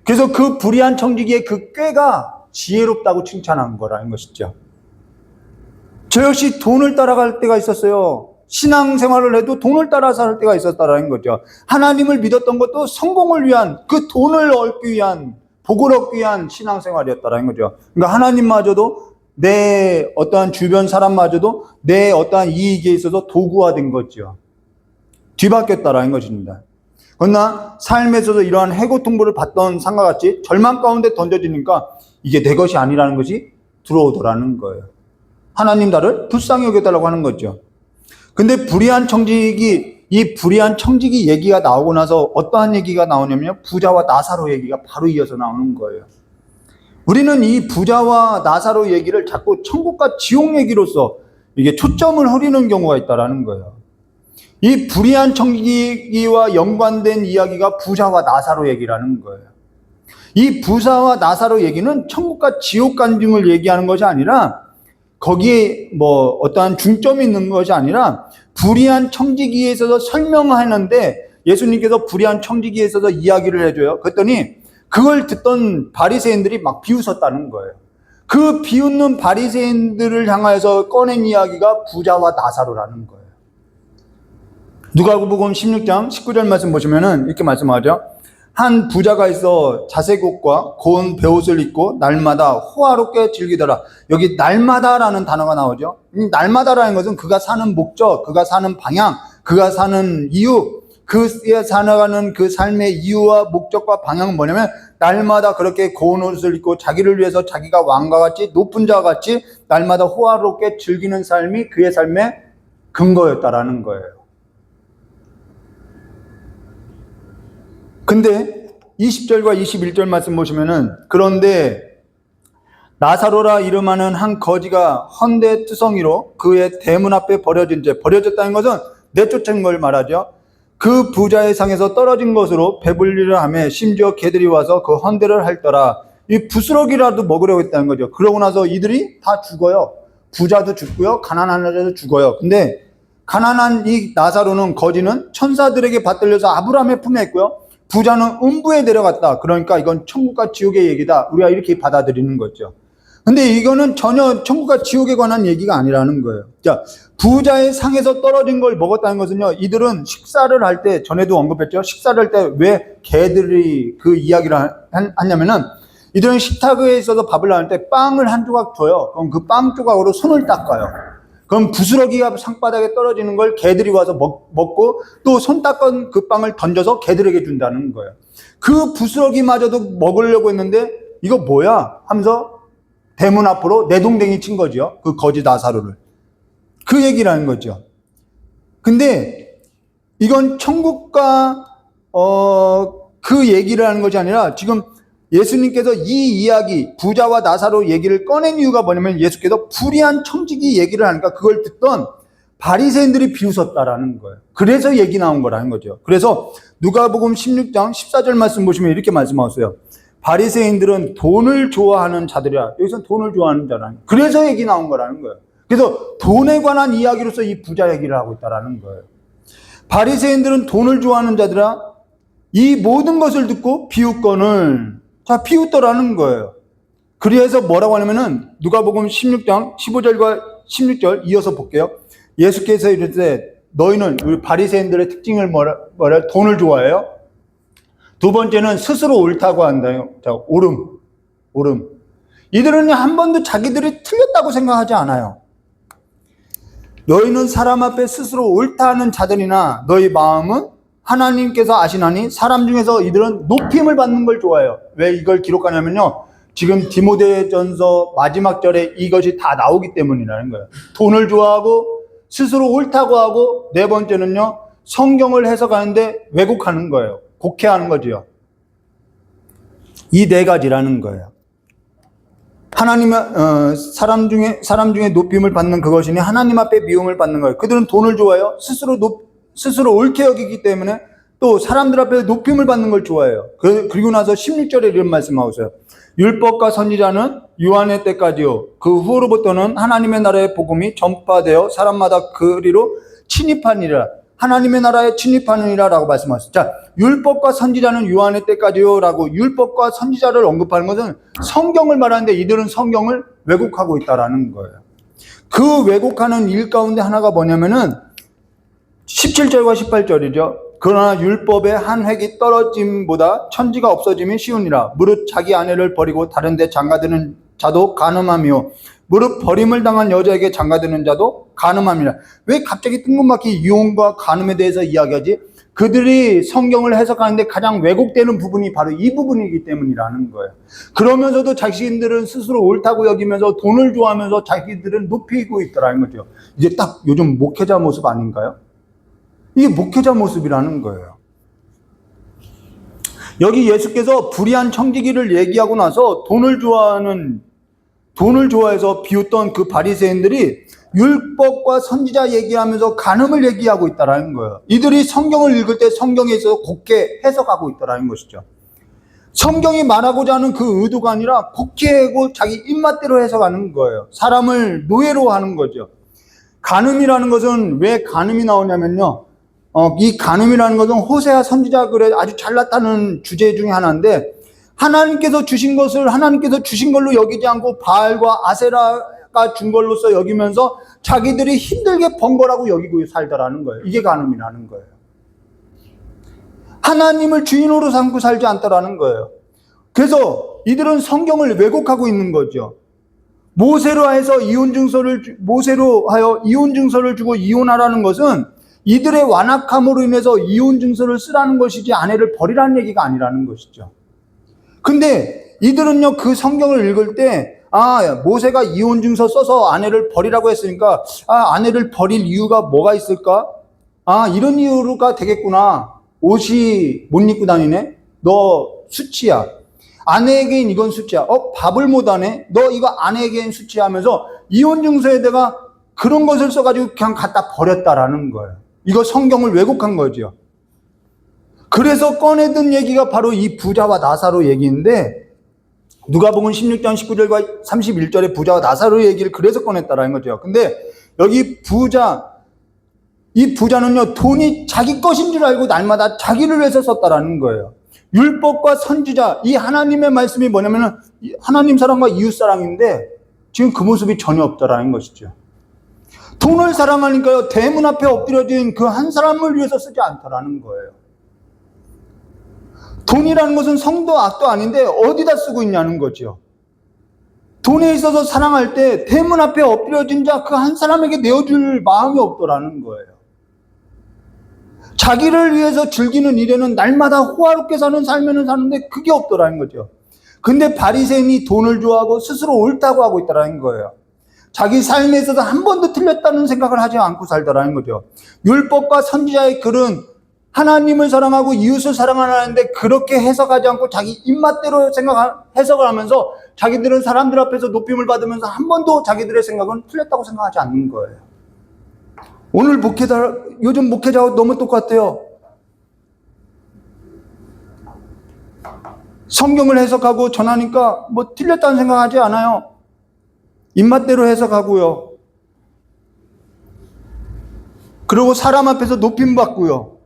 그래서 그 불의한 청지기의 그 꾀가 지혜롭다고 칭찬한 거라는 것이죠. 저 역시 돈을 따라갈 때가 있었어요. 신앙생활을 해도 돈을 따라 살 때가 있었다라는 거죠. 하나님을 믿었던 것도 성공을 위한 그 돈을 얻기 위한 복을 얻기 위한 신앙생활이었다라는 거죠. 그러니까 하나님마저도 내 어떠한 주변 사람마저도 내 어떠한 이익에 있어서 도구화된 거죠. 뒤바뀌었다라는 것입니다. 그러나 삶에서도 이러한 해고 통보를 받던 상과 같이 절망 가운데 던져지니까 이게 내 것이 아니라는 것이 들어오더라는 거예요. 하나님 나를 불쌍히 여겨달라고 하는 거죠. 근데 이 불의한 청지기 얘기가 나오고 나서 어떠한 얘기가 나오냐면 부자와 나사로 얘기가 바로 이어서 나오는 거예요. 우리는 이 부자와 나사로 얘기를 자꾸 천국과 지옥 얘기로서 이게 초점을 흐리는 경우가 있다라는 거예요. 이 불의한 청지기와 연관된 이야기가 부자와 나사로 얘기라는 거예요. 이 부자와 나사로 얘기는 천국과 지옥 간증을 얘기하는 것이 아니라 거기에 어떠한 중점이 있는 것이 아니라 불의한 청지기에 있어서 설명하는데 예수님께서 불의한 청지기에 있어서 이야기를 해줘요. 그랬더니 그걸 듣던 바리새인들이 막 비웃었다는 거예요. 그 비웃는 바리새인들을 향하여서 꺼낸 이야기가 부자와 나사로라는 거예요. 누가복음 16장 19절 말씀 보시면은 이렇게 말씀하죠. 한 부자가 있어 자색 옷과 고운 베옷을 입고 날마다 호화롭게 즐기더라. 여기 날마다라는 단어가 나오죠. 이 날마다라는 것은 그가 사는 목적, 그가 사는 방향, 그가 사는 이유, 그에 살아가는 그 삶의 이유와 목적과 방향은 뭐냐면 날마다 그렇게 고운 옷을 입고 자기를 위해서 자기가 왕과 같이 높은 자와 같이 날마다 호화롭게 즐기는 삶이 그의 삶의 근거였다라는 거예요. 근데 20절과 21절 말씀 보시면은 그런데 나사로라 이름하는 한 거지가 헌데 투성이로 그의 대문 앞에 버려졌다는 것은 내쫓은 걸 말하죠. 그 부자의 상에서 떨어진 것으로 배불리려 하며 심지어 개들이 와서 그 헌데를 핥더라. 이 부스러기라도 먹으려고 했다는 거죠. 그러고 나서 이들이 다 죽어요. 부자도 죽고요, 가난한 자도 죽어요. 근데 가난한 이 나사로는 거지는 천사들에게 받들려서 아브라함의 품에 있고요, 부자는 음부에 내려갔다. 그러니까 이건 천국과 지옥의 얘기다. 우리가 이렇게 받아들이는 거죠. 근데 이거는 전혀 천국과 지옥에 관한 얘기가 아니라는 거예요. 자, 부자의 상에서 떨어진 걸 먹었다는 것은요, 이들은 식사를 할 때, 전에도 언급했죠. 식사를 할 때 왜 개들이 그 이야기를 하냐면은, 이들은 식탁에 있어서 밥을 나눌 때 빵을 한 조각 줘요. 그럼 그 빵 조각으로 손을 닦아요. 그럼 부스러기가 상바닥에 떨어지는 걸 개들이 와서 먹고 또 손 닦은 그 빵을 던져서 개들에게 준다는 거예요. 그 부스러기마저도 먹으려고 했는데 이거 뭐야? 하면서 대문 앞으로 내동댕이 친 거죠. 그 거지 나사로를. 그 얘기를 하는 거죠. 근데 이건 천국과 그 얘기를 하는 것이 아니라 지금 예수님께서 이 이야기, 부자와 나사로 얘기를 꺼낸 이유가 뭐냐면 예수께서 불의한 청지기 얘기를 하니까 그걸 듣던 바리새인들이 비웃었다라는 거예요. 그래서 얘기 나온 거라는 거죠. 그래서 누가복음 16장 14절 말씀 보시면 이렇게 말씀하세요. 바리새인들은 돈을 좋아하는 자들이야. 여기서 돈을 좋아하는 자라는, 그래서 얘기 나온 거라는 거예요. 그래서 돈에 관한 이야기로서 이 부자 얘기를 하고 있다라는 거예요. 바리새인들은 돈을 좋아하는 자들아 이 모든 것을 듣고 비웃거늘, 자, 비웃더라는 거예요. 그래서 뭐라고 하냐면은 누가복음 16장 15절과 16절 이어서 볼게요. 예수께서 이르되 너희는, 우리 바리새인들의 특징을 뭐라 돈을 좋아해요. 두 번째는 스스로 옳다고 한다요. 자, 옳음. 이들은 한 번도 자기들이 틀렸다고 생각하지 않아요. 너희는 사람 앞에 스스로 옳다 하는 자들이나 너희 마음은 하나님께서 아시나니 사람 중에서 이들은 높임을 받는 걸 좋아해요. 왜 이걸 기록하냐면요, 지금 디모데전서 마지막 절에 이것이 다 나오기 때문이라는 거예요. 돈을 좋아하고 스스로 옳다고 하고, 네 번째는요, 성경을 해석하는데 왜곡하는 거예요. 곡해하는 거지요. 이 네 가지라는 거예요. 하나님의 사람 중에 높임을 받는 그것이니 하나님 앞에 미움을 받는 거예요. 그들은 돈을 좋아해요. 스스로 옳게 여기기 때문에 또 사람들 앞에 높임을 받는 걸 좋아해요. 그리고 나서 16절에 이런 말씀하고 있어요. 율법과 선지자는 요한의 때까지요. 그 후로부터는 하나님의 나라의 복음이 전파되어 사람마다 그리로 침입하니라. 하나님의 나라에 침입하느니라 라고 말씀하셨어요. 자, 율법과 선지자는 요한의 때까지요 라고 율법과 선지자를 언급하는 것은 성경을 말하는데 이들은 성경을 왜곡하고 있다라는 거예요. 그 왜곡하는 일 가운데 하나가 뭐냐면은 17절과 18절이죠. 그러나 율법의 한 획이 떨어짐보다 천지가 없어짐이 쉬우니라. 무릇 자기 아내를 버리고 다른 데 장가드는 자도 간음함이요 무릇 버림을 당한 여자에게 장가드는 자도 간음함이라. 왜 갑자기 뜬금없이 이혼과 간음에 대해서 이야기하지? 그들이 성경을 해석하는데 가장 왜곡되는 부분이 바로 이 부분이기 때문이라는 거예요. 그러면서도 자신들은 스스로 옳다고 여기면서 돈을 좋아하면서 자기들은 높이고 있더라는 거죠. 이제 딱 요즘 목회자 모습 아닌가요? 이게 목회자 모습이라는 거예요. 여기 예수께서 불의한 청지기를 얘기하고 나서 돈을 좋아해서 비웃던 그 바리새인들이 율법과 선지자 얘기하면서 간음을 얘기하고 있다라는 거예요. 이들이 성경을 읽을 때 성경에 있어서 곱게 해석하고 있다라는 것이죠. 성경이 말하고자 하는 그 의도가 아니라 곱게 하고 자기 입맛대로 해석하는 거예요. 사람을 노예로 하는 거죠. 간음이라는 것은 왜 간음이 나오냐면요, 이 간음이라는 것은 호세아 선지자 글에 아주 잘 나타나는 주제 중에 하나인데, 하나님께서 주신 것을 하나님께서 주신 걸로 여기지 않고 바알과 아세라가 준 걸로서 여기면서 자기들이 힘들게 번 거라고 여기고 살더라는 거예요. 이게 간음이라는 거예요. 하나님을 주인으로 삼고 살지 않더라는 거예요. 그래서 이들은 성경을 왜곡하고 있는 거죠. 모세로 하여 이혼 증서를 주고 이혼하라는 것은 이들의 완악함으로 인해서 이혼 증서를 쓰라는 것이지 아내를 버리라는 얘기가 아니라는 것이죠. 근데 이들은요, 그 성경을 읽을 때, 모세가 이혼 증서 써서 아내를 버리라고 했으니까, 아내를 버릴 이유가 뭐가 있을까? 이런 이유가 되겠구나. 옷이 못 입고 다니네? 너 수치야. 아내에겐 이건 수치야. 밥을 못 하네? 너 이거 아내에겐 수치야 하면서 이혼 증서에다가 그런 것을 써가지고 그냥 갖다 버렸다라는 거예요. 이거 성경을 왜곡한 거죠. 그래서 꺼내든 얘기가 바로 이 부자와 나사로 얘기인데, 누가복음 16장 19절과 31절에 부자와 나사로 얘기를 그래서 꺼냈다라는 거죠. 근데 여기 이 부자는요, 돈이 자기 것인 줄 알고 날마다 자기를 위해서 썼다라는 거예요. 율법과 선지자, 이 하나님의 말씀이 뭐냐면은 하나님 사랑과 이웃 사랑인데 지금 그 모습이 전혀 없다라는 것이죠. 돈을 사랑하니까요, 대문 앞에 엎드려진 그 한 사람을 위해서 쓰지 않더라는 거예요. 돈이라는 것은 성도 악도 아닌데 어디다 쓰고 있냐는 거죠. 돈에 있어서 사랑할 때 대문 앞에 엎드려진 자 그 한 사람에게 내어줄 마음이 없더라는 거예요. 자기를 위해서 즐기는 일에는 날마다 호화롭게 사는 삶에는 사는데 그게 없더라는 거죠. 근데 바리새인이 돈을 좋아하고 스스로 옳다고 하고 있다는 거예요. 자기 삶에 있어서 한 번도 틀렸다는 생각을 하지 않고 살더라는 거죠. 율법과 선지자의 글은 하나님을 사랑하고 이웃을 사랑하는데 그렇게 해석하지 않고 자기 입맛대로 해석을 하면서 자기들은 사람들 앞에서 높임을 받으면서 한 번도 자기들의 생각은 틀렸다고 생각하지 않는 거예요. 오늘 요즘 목회자하고 너무 똑같아요. 성경을 해석하고 전하니까 뭐 틀렸다는 생각하지 않아요. 입맛대로 해석하고요. 그리고 사람 앞에서 높임 받고요.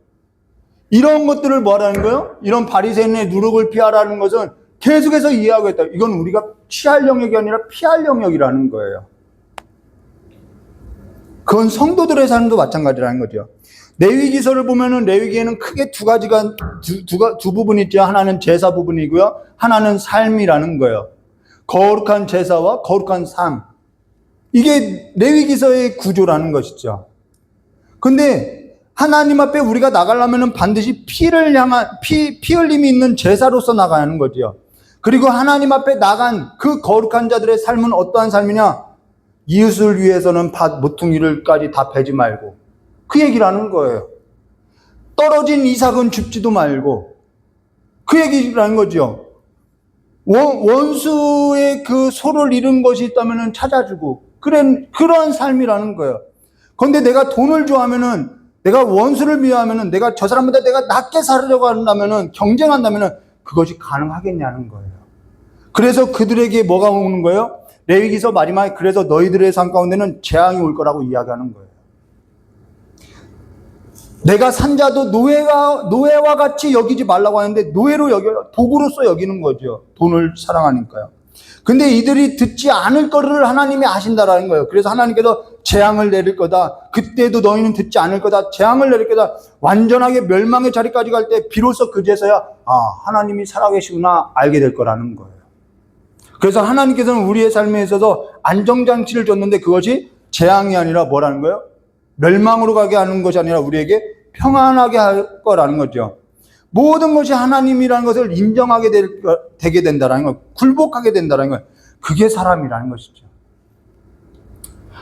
이런 것들을 뭐하라는 거예요? 이런 바리새인의 누룩을 피하라는 것은 계속해서 이해하고 있다. 이건 우리가 취할 영역이 아니라 피할 영역이라는 거예요. 그건 성도들의 삶도 마찬가지라는 거죠. 레위기서를 보면은 레위기에는 크게 두 부분이 있죠. 하나는 제사 부분이고요. 하나는 삶이라는 거예요. 거룩한 제사와 거룩한 삶. 이게 레위기서의 구조라는 것이죠. 근데 하나님 앞에 우리가 나가려면은 반드시 피 흘림이 있는 제사로서 나가야 하는 거죠. 그리고 하나님 앞에 나간 그 거룩한 자들의 삶은 어떠한 삶이냐? 이웃을 위해서는 밭 모퉁이를까지 다 베지 말고, 그 얘기를 하는 거예요. 떨어진 이삭은 줍지도 말고, 그 얘기를 하는 거죠. 원수의 그 소를 잃은 것이 있다면 찾아주고, 그런 삶이라는 거예요. 그런데 내가 돈을 좋아하면은, 내가 원수를 미워하면은, 내가 저 사람보다 내가 낮게 살려고 한다면은, 경쟁한다면은, 그것이 가능하겠냐는 거예요. 그래서 그들에게 뭐가 오는 거예요? 레위기서 마지막에 그래서 너희들의 삶 가운데는 재앙이 올 거라고 이야기하는 거예요. 내가 산자도 노예와 같이 여기지 말라고 하는데 도구로서 여기는 거죠. 돈을 사랑하니까요. 근데 이들이 듣지 않을 거를 하나님이 아신다라는 거예요. 그래서 하나님께서 재앙을 내릴 거다. 그때도 너희는 듣지 않을 거다. 재앙을 내릴 거다. 완전하게 멸망의 자리까지 갈 때 비로소 그제서야 하나님이 살아계시구나 알게 될 거라는 거예요. 그래서 하나님께서는 우리의 삶에 있어서 안정장치를 줬는데 그것이 재앙이 아니라 뭐라는 거예요? 멸망으로 가게 하는 것이 아니라 우리에게 평안하게 할 거라는 거죠. 모든 것이 하나님이라는 것을 인정하게 되게 된다는 것, 굴복하게 된다는 것, 그게 사람이라는 것이죠.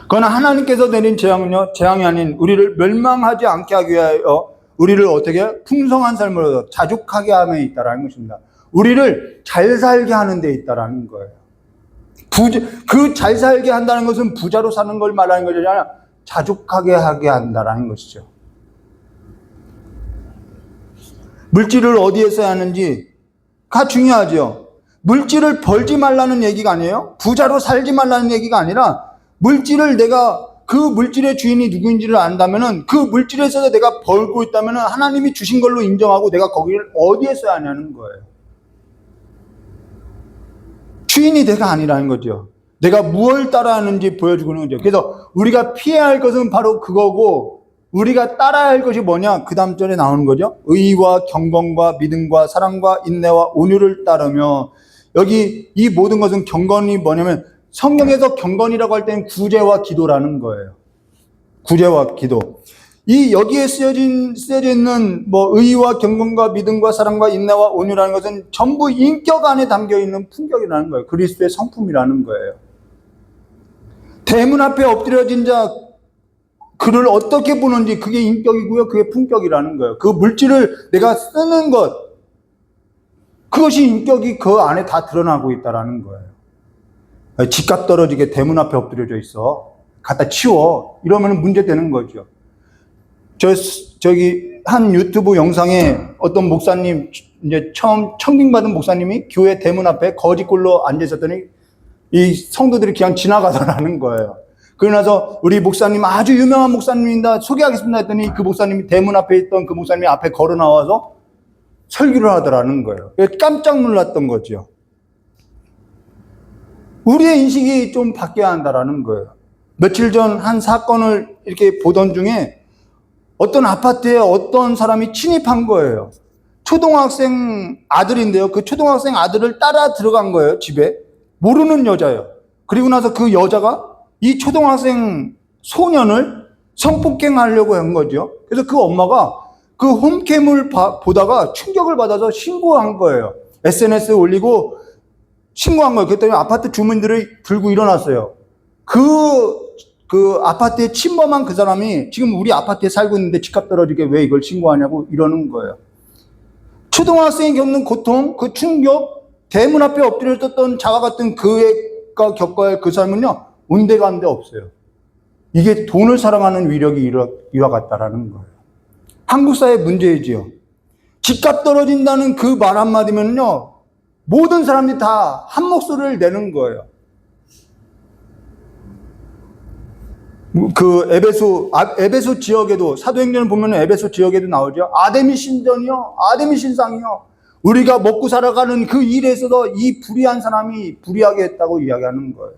그러나 하나님께서 내린 재앙은요, 재앙이 아닌 우리를 멸망하지 않게 하기 위하여 우리를 어떻게 풍성한 삶으로 자족하게 함에 있다라는 것입니다. 우리를 잘 살게 하는 데 있다라는 거예요. 그 잘 살게 한다는 것은 부자로 사는 걸 말하는 것이 아니라 자족하게 하게 한다라는 것이죠. 물질을 어디에 써야 하는지가 중요하죠. 물질을 벌지 말라는 얘기가 아니에요. 부자로 살지 말라는 얘기가 아니라 물질을 내가 그 물질의 주인이 누구인지를 안다면은 그 물질에 있어서 내가 벌고 있다면은 하나님이 주신 걸로 인정하고 내가 거기를 어디에 써야 하냐는 거예요. 주인이 내가 아니라는 거죠. 내가 무엇을 따라하는지 보여주는 거죠. 그래서 우리가 피해야 할 것은 바로 그거고, 우리가 따라야 할 것이 뭐냐? 그 다음 절에 나오는 거죠. 의와 경건과 믿음과 사랑과 인내와 온유를 따르며, 여기 이 모든 것은 경건이 뭐냐면, 성경에서 경건이라고 할 때는 구제와 기도라는 거예요. 구제와 기도. 이 여기에 쓰여져 있는 의와 경건과 믿음과 사랑과 인내와 온유라는 것은 전부 인격 안에 담겨 있는 품격이라는 거예요. 그리스도의 성품이라는 거예요. 대문 앞에 엎드려진 자, 그를 어떻게 보는지 그게 인격이고요. 그게 품격이라는 거예요. 그 물질을 내가 쓰는 것, 그것이 인격이 그 안에 다 드러나고 있다라는 거예요. 집값 떨어지게 대문 앞에 엎드려져 있어. 갖다 치워. 이러면 문제 되는 거죠. 저기 한 유튜브 영상에 어떤 목사님, 이제 처음 청빙받은 목사님이 교회 대문 앞에 거지꼴로 앉아 있었더니 이 성도들이 그냥 지나가더라는 거예요. 그러고 나서 우리 목사님 아주 유명한 목사님입니다. 소개하겠습니다 했더니 그 목사님이 대문 앞에 있던 그 목사님이 앞에 걸어 나와서 설교를 하더라는 거예요. 깜짝 놀랐던 거죠. 우리의 인식이 좀 바뀌어야 한다라는 거예요. 며칠 전 한 사건을 이렇게 보던 중에 어떤 아파트에 어떤 사람이 침입한 거예요. 초등학생 아들인데요. 그 초등학생 아들을 따라 들어간 거예요, 집에. 모르는 여자예요. 그리고 나서 그 여자가 이 초등학생 소년을 성폭행하려고 한 거죠. 그래서 그 엄마가 그 홈캠을 보다가 충격을 받아서 신고한 거예요. SNS에 올리고 신고한 거예요. 그랬더니 아파트 주민들이 들고 일어났어요. 그 아파트에 침범한 그 사람이 지금 우리 아파트에 살고 있는데 집값 떨어지게 왜 이걸 신고하냐고 이러는 거예요. 초등학생이 겪는 고통, 그 충격, 대문 앞에 엎드려졌던 자와 같은 그가 겪어야 할 그 삶은요, 온데간데 없어요. 이게 돈을 사랑하는 위력이 이와 같다라는 거예요. 한국 사회 문제이지요. 집값 떨어진다는 그 말 한마디면요, 모든 사람들이 다 한 목소리를 내는 거예요. 그 에베소 지역에도, 사도행전을 보면 에베소 지역에도 나오죠. 아데미 신전이요, 아데미 신상이요. 우리가 먹고 살아가는 그 일에서도 이 불의한 사람이 불의하게 했다고 이야기하는 거예요.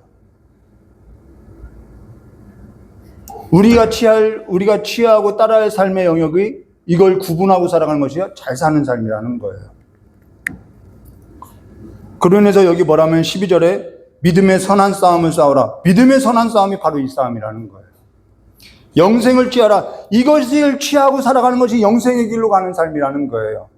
우리가 취하고 따라야 할 삶의 영역이 이걸 구분하고 살아가는 것이 잘 사는 삶이라는 거예요. 그러면서 여기 뭐라면 12절에 믿음의 선한 싸움을 싸우라. 믿음의 선한 싸움이 바로 이 싸움이라는 거예요. 영생을 취하라. 이것을 취하고 살아가는 것이 영생의 길로 가는 삶이라는 거예요.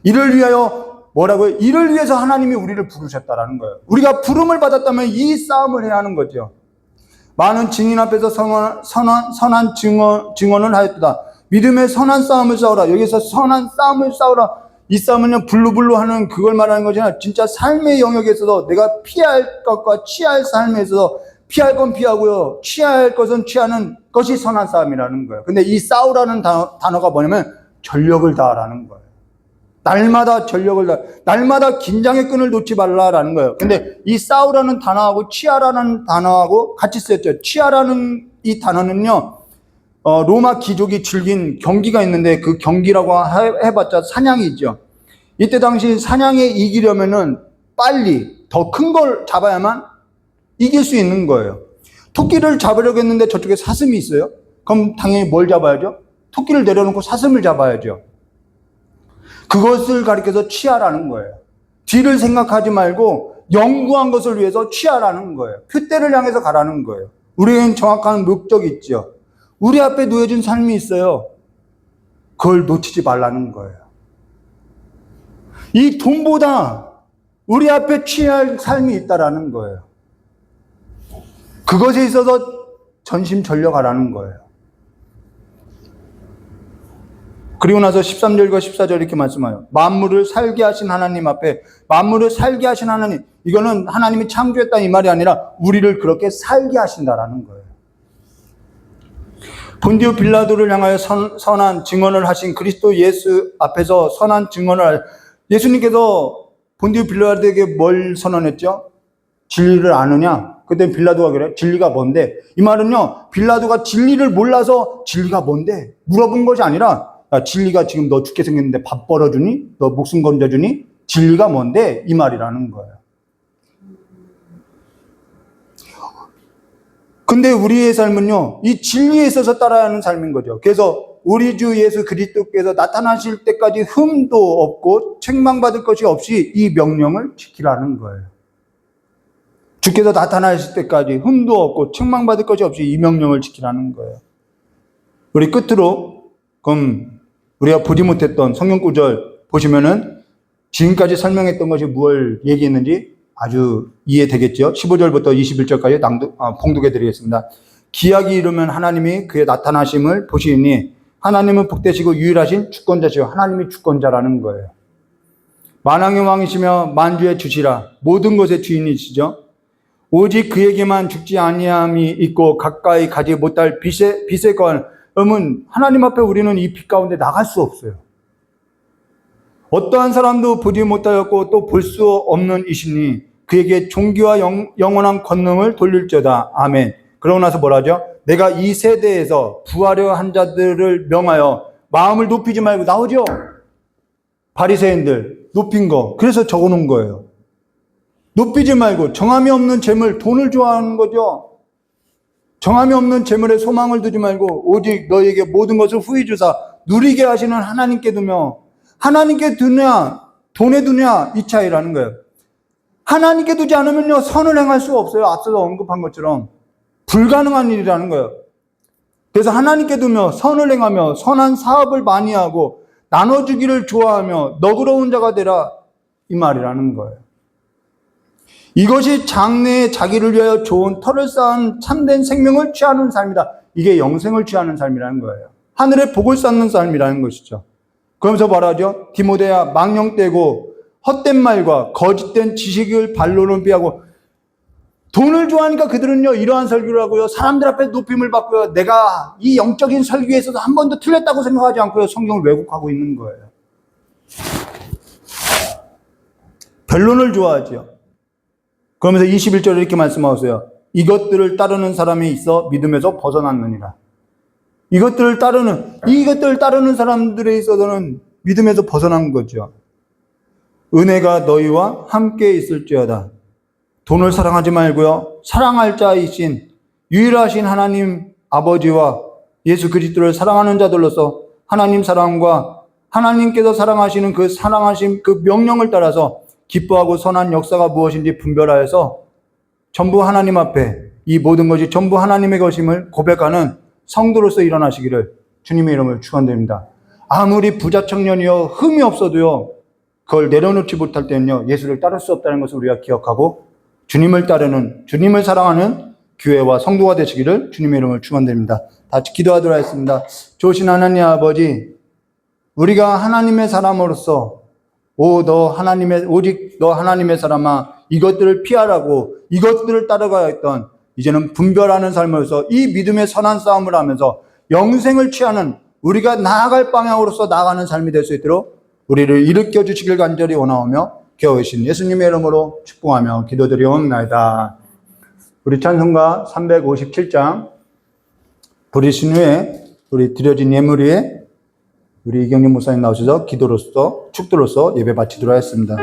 이를 위하여 뭐라고요? 이를 위해서 하나님이 우리를 부르셨다라는 거예요. 우리가 부름을 받았다면 이 싸움을 해야 하는 거죠. 많은 증인 앞에서 선한 증언을 하였다. 믿음의 선한 싸움을 싸우라. 여기서 선한 싸움을 싸우라. 이 싸움은요, 블루블루 하는 그걸 말하는 거지 아니라 진짜 삶의 영역에서도 내가 피해야 할 것과 취할 삶에 있어서 피할 건 피하고요, 취해야 할 것은 취하는 것이 선한 싸움이라는 거예요. 근데 이 싸우라는 단어가 뭐냐면 전력을 다하라는 거예요. 날마다 전력을 다하, 날마다 긴장의 끈을 놓지 말라라는 거예요. 근데 이 싸우라는 단어하고 취하라는 단어하고 같이 쓰였죠. 취하라는 이 단어는요, 로마 귀족이 즐긴 경기가 있는데 그 경기라고 해봤자 사냥이죠. 이때 당시 사냥에 이기려면은 빨리 더 큰 걸 잡아야만 이길 수 있는 거예요. 토끼를 잡으려고 했는데 저쪽에 사슴이 있어요. 그럼 당연히 뭘 잡아야죠? 토끼를 내려놓고 사슴을 잡아야죠. 그것을 가리켜서 취하라는 거예요. 뒤를 생각하지 말고 영구한 것을 위해서 취하라는 거예요. 표대를 향해서 가라는 거예요. 우리에겐 정확한 목적이 있죠. 우리 앞에 놓여진 삶이 있어요. 그걸 놓치지 말라는 거예요. 이 돈보다 우리 앞에 취할 삶이 있다라는 거예요. 그것에 있어서 전심전력하라는 거예요. 그리고 나서 13절과 14절 이렇게 말씀해요. 만물을 살게 하신 하나님 앞에, 만물을 살게 하신 하나님, 이거는 하나님이 창조했다 이 말이 아니라 우리를 그렇게 살게 하신다라는 거예요. 본디오 빌라도를 향하여 선한 증언을 하신 그리스도 예수 앞에서 선한 증언을, 예수님께서 본디오 빌라도에게 뭘 선언했죠? 진리를 아느냐? 그때 빌라도가 그래. 진리가 뭔데? 이 말은요, 빌라도가 진리를 몰라서 진리가 뭔데? 물어본 것이 아니라, 야, 진리가 지금 너 죽게 생겼는데 밥 벌어주니? 너 목숨 건져주니? 진리가 뭔데? 이 말이라는 거예요. 근데 우리의 삶은요, 이 진리에 있어서 따라야 하는 삶인 거죠. 그래서 우리 주 예수 그리스도께서 나타나실 때까지 흠도 없고 책망받을 것이 없이 이 명령을 지키라는 거예요. 주께서 나타나실 때까지 흠도 없고 책망받을 것이 없이 이 명령을 지키라는 거예요. 우리 끝으로 그럼 우리가 보지 못했던 성경 구절 보시면은 지금까지 설명했던 것이 무엇을 얘기했는지 아주 이해되겠죠? 15절부터 21절까지 봉독해 드리겠습니다. 기약이 이르면 하나님이 그의 나타나심을 보시니 하나님은 복되시고 유일하신 주권자시요. 하나님이 주권자라는 거예요. 만왕의 왕이시며 만주의 주시라. 모든 것의 주인이시죠. 오직 그에게만 죽지 아니함이 있고 가까이 가지 못할 빛의 권음은 하나님 앞에 우리는 이 빛 가운데 나갈 수 없어요. 어떠한 사람도 보지 못하였고 또 볼 수 없는 이시니 그에게 존귀와 영원한 권능을 돌릴지어다. 아멘. 그러고 나서 뭐라죠? 내가 이 세대에서 부하려 한 자들을 명하여 마음을 높이지 말고, 나오죠? 바리새인들 높인 거. 그래서 적어놓은 거예요. 높이지 말고 정함이 없는 재물, 돈을 좋아하는 거죠. 정함이 없는 재물에 소망을 두지 말고 오직 너에게 모든 것을 후히 주사 누리게 하시는 하나님께 두며, 하나님께 두냐 돈에 두냐 이 차이라는 거예요. 하나님께 두지 않으면요 선을 행할 수가 없어요. 앞서서 언급한 것처럼 불가능한 일이라는 거예요. 그래서 하나님께 두며 선을 행하며 선한 사업을 많이 하고 나눠주기를 좋아하며 너그러운 자가 되라, 이 말이라는 거예요. 이것이 장래에 자기를 위하여 좋은 터를 쌓은 참된 생명을 취하는 삶이다. 이게 영생을 취하는 삶이라는 거예요. 하늘의 복을 쌓는 삶이라는 것이죠. 그러면서 말하죠. 디모데야, 망령되고 헛된 말과 거짓된 지식을 반론을 피하고. 돈을 좋아하니까 그들은요 이러한 설교를 하고요, 사람들 앞에 높임을 받고요, 내가 이 영적인 설교에 있어서 한 번도 틀렸다고 생각하지 않고요, 성경을 왜곡하고 있는 거예요. 변론을 좋아하죠. 그러면서 21절에 이렇게 말씀하세요. 이것들을 따르는 사람이 있어 믿음에서 벗어났느니라. 이것들을 따르는 사람들에 있어서는 믿음에서 벗어난 거죠. 은혜가 너희와 함께 있을지어다. 돈을 사랑하지 말고요, 사랑할 자이신 유일하신 하나님 아버지와 예수 그리스도를 사랑하는 자들로서 하나님 사랑과 하나님께서 사랑하시는 그 사랑하심 그 명령을 따라서 기뻐하고 선한 역사가 무엇인지 분별하여서 전부 하나님 앞에 이 모든 것이 전부 하나님의 것임을 고백하는 성도로서 일어나시기를 주님의 이름으로 축원드립니다. 아무리 부자 청년이요 흠이 없어도요 그걸 내려놓지 못할 때는요 예수를 따를 수 없다는 것을 우리가 기억하고 주님을 따르는, 주님을 사랑하는 교회와 성도가 되시기를 주님의 이름으로 축원드립니다. 같이 기도하도록 하겠습니다. 좋으신 하나님 아버지, 우리가 하나님의 사람으로서 오직 너 하나님의 사람아, 이것들을 피하라고 이것들을 따라가야 했던, 이제는 분별하는 삶으로서 이 믿음의 선한 싸움을 하면서 영생을 취하는 우리가 나아갈 방향으로서 나아가는 삶이 될 수 있도록 우리를 일으켜 주시길 간절히 원하오며 겨우신 예수님의 이름으로 축복하며 기도드리옵나이다. 우리 찬송가 357장 부르신 후에 우리 드려진 예물 위에 우리 이경림 목사님 나오셔서 기도로서 축도로서 예배 바치도록 하겠습니다.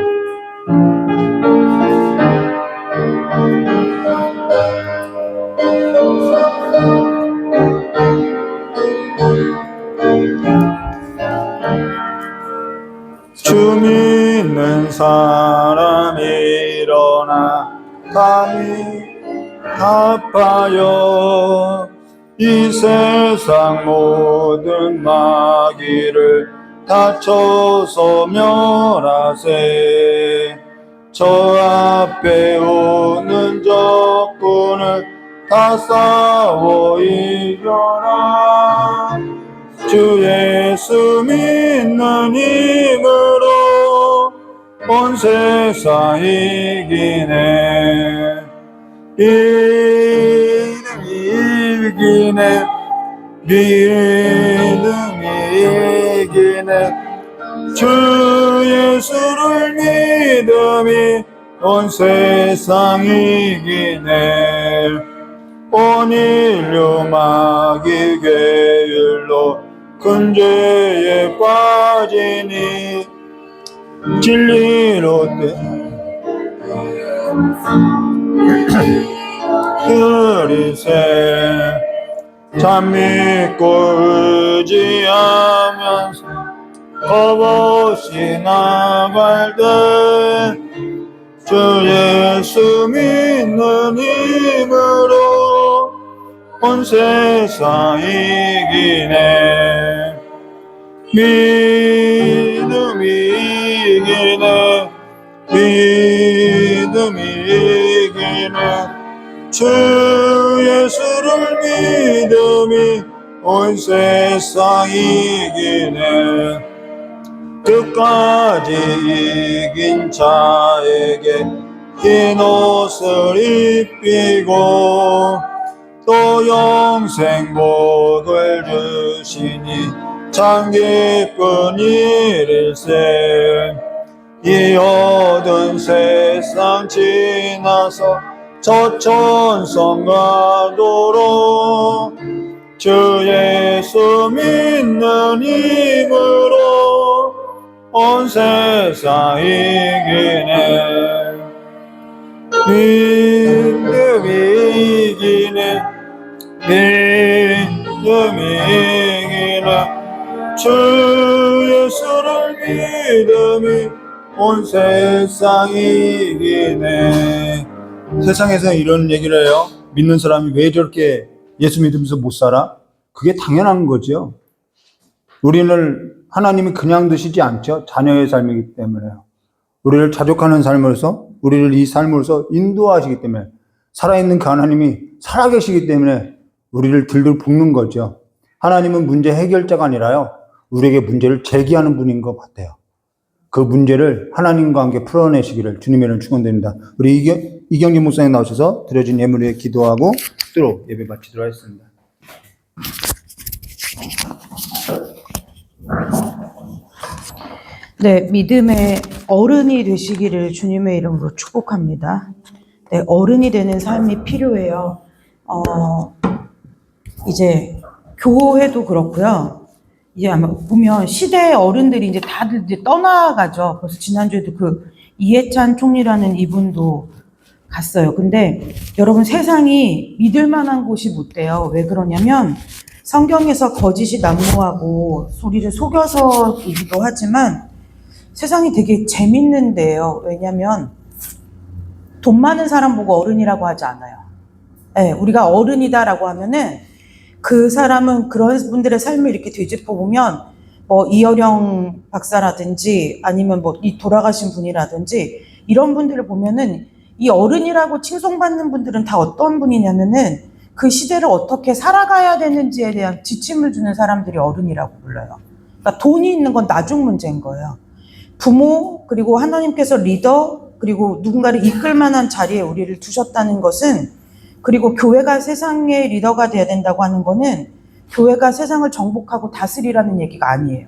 주 믿는 사람 일어나 감히 갚아요. 이 세상 모든 마귀를 다쳐서 멸하세. 저 앞에 오는 적군을 다 싸워 이겨라. 주 예수 믿는 힘으로 온 세상 이기네. 믿음이 이기네. 믿음이 이기네. 주 예수를 믿음이 온 세상 이기네. 온 인류 마귀 계율로 큰 죄에 빠지니 진리로 그리세 참 믿고 의지하면서 겁없이 나갈 때 주 예수 믿는 힘으로 온 세상 이기네. 믿음이 이기네. 믿음이 이기네. 주 예수를 믿음이 온 세상 이기네. 끝까지 이긴 자에게 흰 옷을 입히고 또 영생 복을 주시니 참 기쁜 일일세. 이 어두운 세상 지나서 저 천성 가도록 주 예수 믿는 힘으로 온 세상 이기네. 믿음이 이기네. 믿음이 이기네. 주 예수를 믿음이 온 세상 이기네. 세상에서 이런 얘기를 해요. 믿는 사람이 왜 저렇게 예수 믿으면서 못 살아? 그게 당연한 거죠. 우리는 하나님이 그냥 두시지 않죠. 자녀의 삶이기 때문에요. 우리를 자족하는 삶으로서, 우리를 이 삶으로서 인도하시기 때문에, 살아있는 그 하나님이 살아계시기 때문에 우리를 들들 볶는 거죠. 하나님은 문제 해결자가 아니라요, 우리에게 문제를 제기하는 분인 것 같아요. 그 문제를 하나님과 함께 풀어내시기를 주님의 이름으로 축원드립니다. 우리 이경진 목사님 나오셔서 드려진 예물 위에 기도하고 또 예배 마치도록 하겠습니다. 네, 믿음의 어른이 되시기를 주님의 이름으로 축복합니다. 네, 어른이 되는 삶이 필요해요. 이제 교회도 그렇고요. 이제 아마 보면 시대의 어른들이 이제 다들 이제 떠나가죠. 벌써 지난주에도 그 이해찬 총리라는 이분도 갔어요. 근데 여러분, 세상이 믿을 만한 곳이 못 돼요. 왜 그러냐면 성경에서 거짓이 난무하고 소리를 속여서이기도 하지만 세상이 되게 재밌는데요. 왜냐면 돈 많은 사람 보고 어른이라고 하지 않아요. 네, 우리가 어른이다라고 하면은 그 사람은 그런 분들의 삶을 이렇게 되짚어 보면 뭐 이어령 박사라든지 아니면 뭐 이 돌아가신 분이라든지 이런 분들을 보면은 이 어른이라고 칭송받는 분들은 다 어떤 분이냐면은 그 시대를 어떻게 살아가야 되는지에 대한 지침을 주는 사람들이 어른이라고 불러요. 그러니까 돈이 있는 건 나중 문제인 거예요. 부모, 그리고 하나님께서 리더, 그리고 누군가를 이끌 만한 자리에 우리를 두셨다는 것은, 그리고 교회가 세상의 리더가 돼야 된다고 하는 거는 교회가 세상을 정복하고 다스리라는 얘기가 아니에요.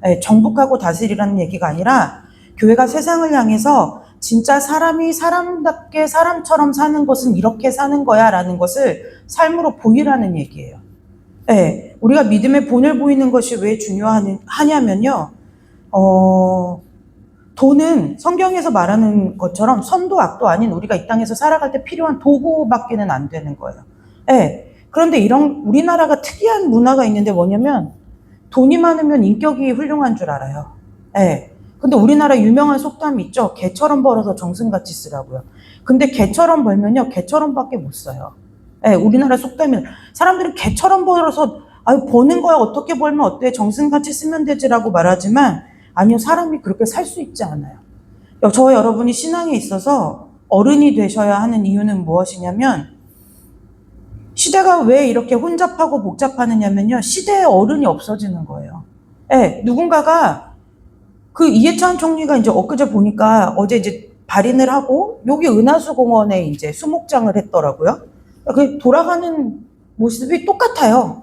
네, 정복하고 다스리라는 얘기가 아니라 교회가 세상을 향해서 진짜 사람이 사람답게 사람처럼 사는 것은 이렇게 사는 거야 라는 것을 삶으로 보이라는 얘기예요. 네, 우리가 믿음의 본을 보이는 것이 왜 중요하냐면요. 돈은 성경에서 말하는 것처럼 선도 악도 아닌 우리가 이 땅에서 살아갈 때 필요한 도구밖에는 안 되는 거예요. 네. 그런데 이런 우리나라가 특이한 문화가 있는데 뭐냐면 돈이 많으면 인격이 훌륭한 줄 알아요. 네. 근데 우리나라 유명한 속담이 있죠. 개처럼 벌어서 정승같이 쓰라고요. 근데 개처럼 벌면요, 개처럼밖에 못 써요. 네. 우리나라 속담이 사람들은 개처럼 벌어서 아유 버는 거야, 어떻게 벌면 어때, 정승같이 쓰면 되지라고 말하지만 아니요, 사람이 그렇게 살 수 있지 않아요. 저 여러분이 신앙에 있어서 어른이 되셔야 하는 이유는 무엇이냐면, 시대가 왜 이렇게 혼잡하고 복잡하느냐면요, 시대의 어른이 없어지는 거예요. 네, 누군가가 그 이해찬 총리가 이제 엊그제 보니까 어제 이제 발인을 하고 여기 은하수 공원에 이제 수목장을 했더라고요. 그 돌아가는 모습이 똑같아요.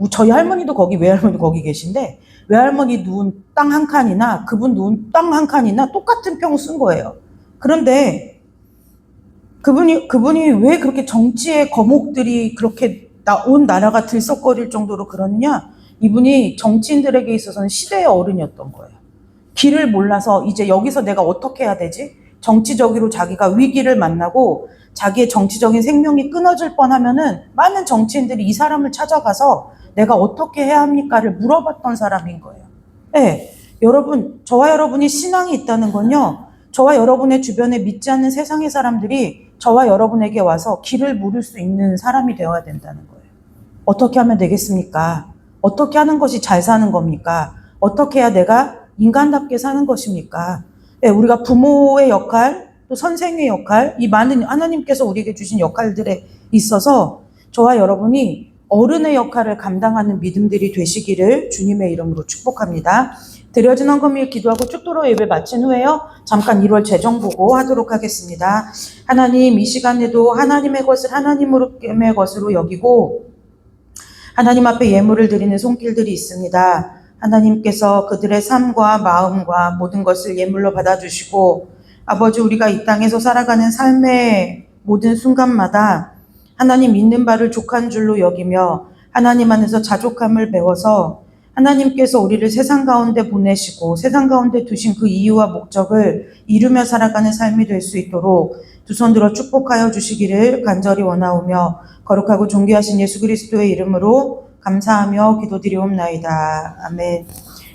저희 할머니도 거기, 외할머니 거기 계신데 외할머니 누운 땅 한 칸이나 그분 누운 땅 한 칸이나 똑같은 평 쓴 거예요. 그런데 그분이 왜 그렇게 정치의 거목들이 그렇게 온 나라가 들썩거릴 정도로 그러느냐? 이분이 정치인들에게 있어서는 시대의 어른이었던 거예요. 길을 몰라서 이제 여기서 내가 어떻게 해야 되지? 정치적으로 자기가 위기를 만나고 자기의 정치적인 생명이 끊어질 뻔하면은 많은 정치인들이 이 사람을 찾아가서 내가 어떻게 해야 합니까를 물어봤던 사람인 거예요. 네, 여러분, 저와 여러분이 신앙이 있다는 건요, 저와 여러분의 주변에 믿지 않는 세상의 사람들이 저와 여러분에게 와서 길을 물을 수 있는 사람이 되어야 된다는 거예요. 어떻게 하면 되겠습니까? 어떻게 하는 것이 잘 사는 겁니까? 어떻게 해야 내가 인간답게 사는 것입니까? 네, 우리가 부모의 역할, 또 선생의 역할, 이 많은 하나님께서 우리에게 주신 역할들에 있어서 저와 여러분이 어른의 역할을 감당하는 믿음들이 되시기를 주님의 이름으로 축복합니다. 드려진 헌금일 기도하고 축도로 예배 마친 후에요, 잠깐 1월 재정 보고 하도록 하겠습니다. 하나님, 이 시간에도 하나님의 것을 하나님의 것으로 여기고 하나님 앞에 예물을 드리는 손길들이 있습니다. 하나님께서 그들의 삶과 마음과 모든 것을 예물로 받아주시고, 아버지, 우리가 이 땅에서 살아가는 삶의 모든 순간마다 하나님 믿는 바를 족한 줄로 여기며 하나님 안에서 자족함을 배워서 하나님께서 우리를 세상 가운데 보내시고 세상 가운데 두신 그 이유와 목적을 이루며 살아가는 삶이 될 수 있도록 두 손 들어 축복하여 주시기를 간절히 원하오며 거룩하고 존귀하신 예수 그리스도의 이름으로 감사하며 기도드리옵나이다. 아멘.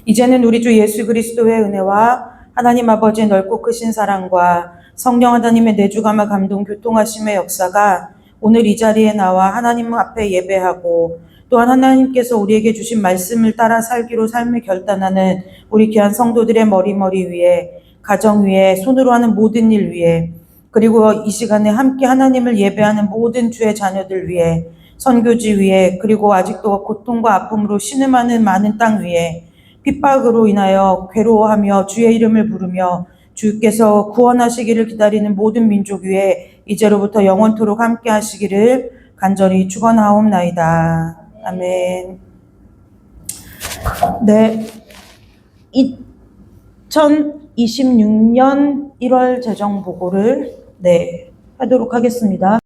이제는 우리 주 예수 그리스도의 은혜와 하나님 아버지의 넓고 크신 사랑과 성령 하나님의 내주감화 감동 교통하심의 역사가 오늘 이 자리에 나와 하나님 앞에 예배하고 또한 하나님께서 우리에게 주신 말씀을 따라 살기로 삶을 결단하는 우리 귀한 성도들의 머리 위에, 가정 위에, 손으로 하는 모든 일 위에, 그리고 이 시간에 함께 하나님을 예배하는 모든 주의 자녀들 위에, 선교지 위에, 그리고 아직도 고통과 아픔으로 신음하는 많은 땅 위에, 핍박으로 인하여 괴로워하며 주의 이름을 부르며 주께서 구원하시기를 기다리는 모든 민족 위에 이제로부터 영원토록 함께 하시기를 간절히 축원하옵나이다. 아멘. 네, 2026년 1월 재정 보고를 하도록 하겠습니다.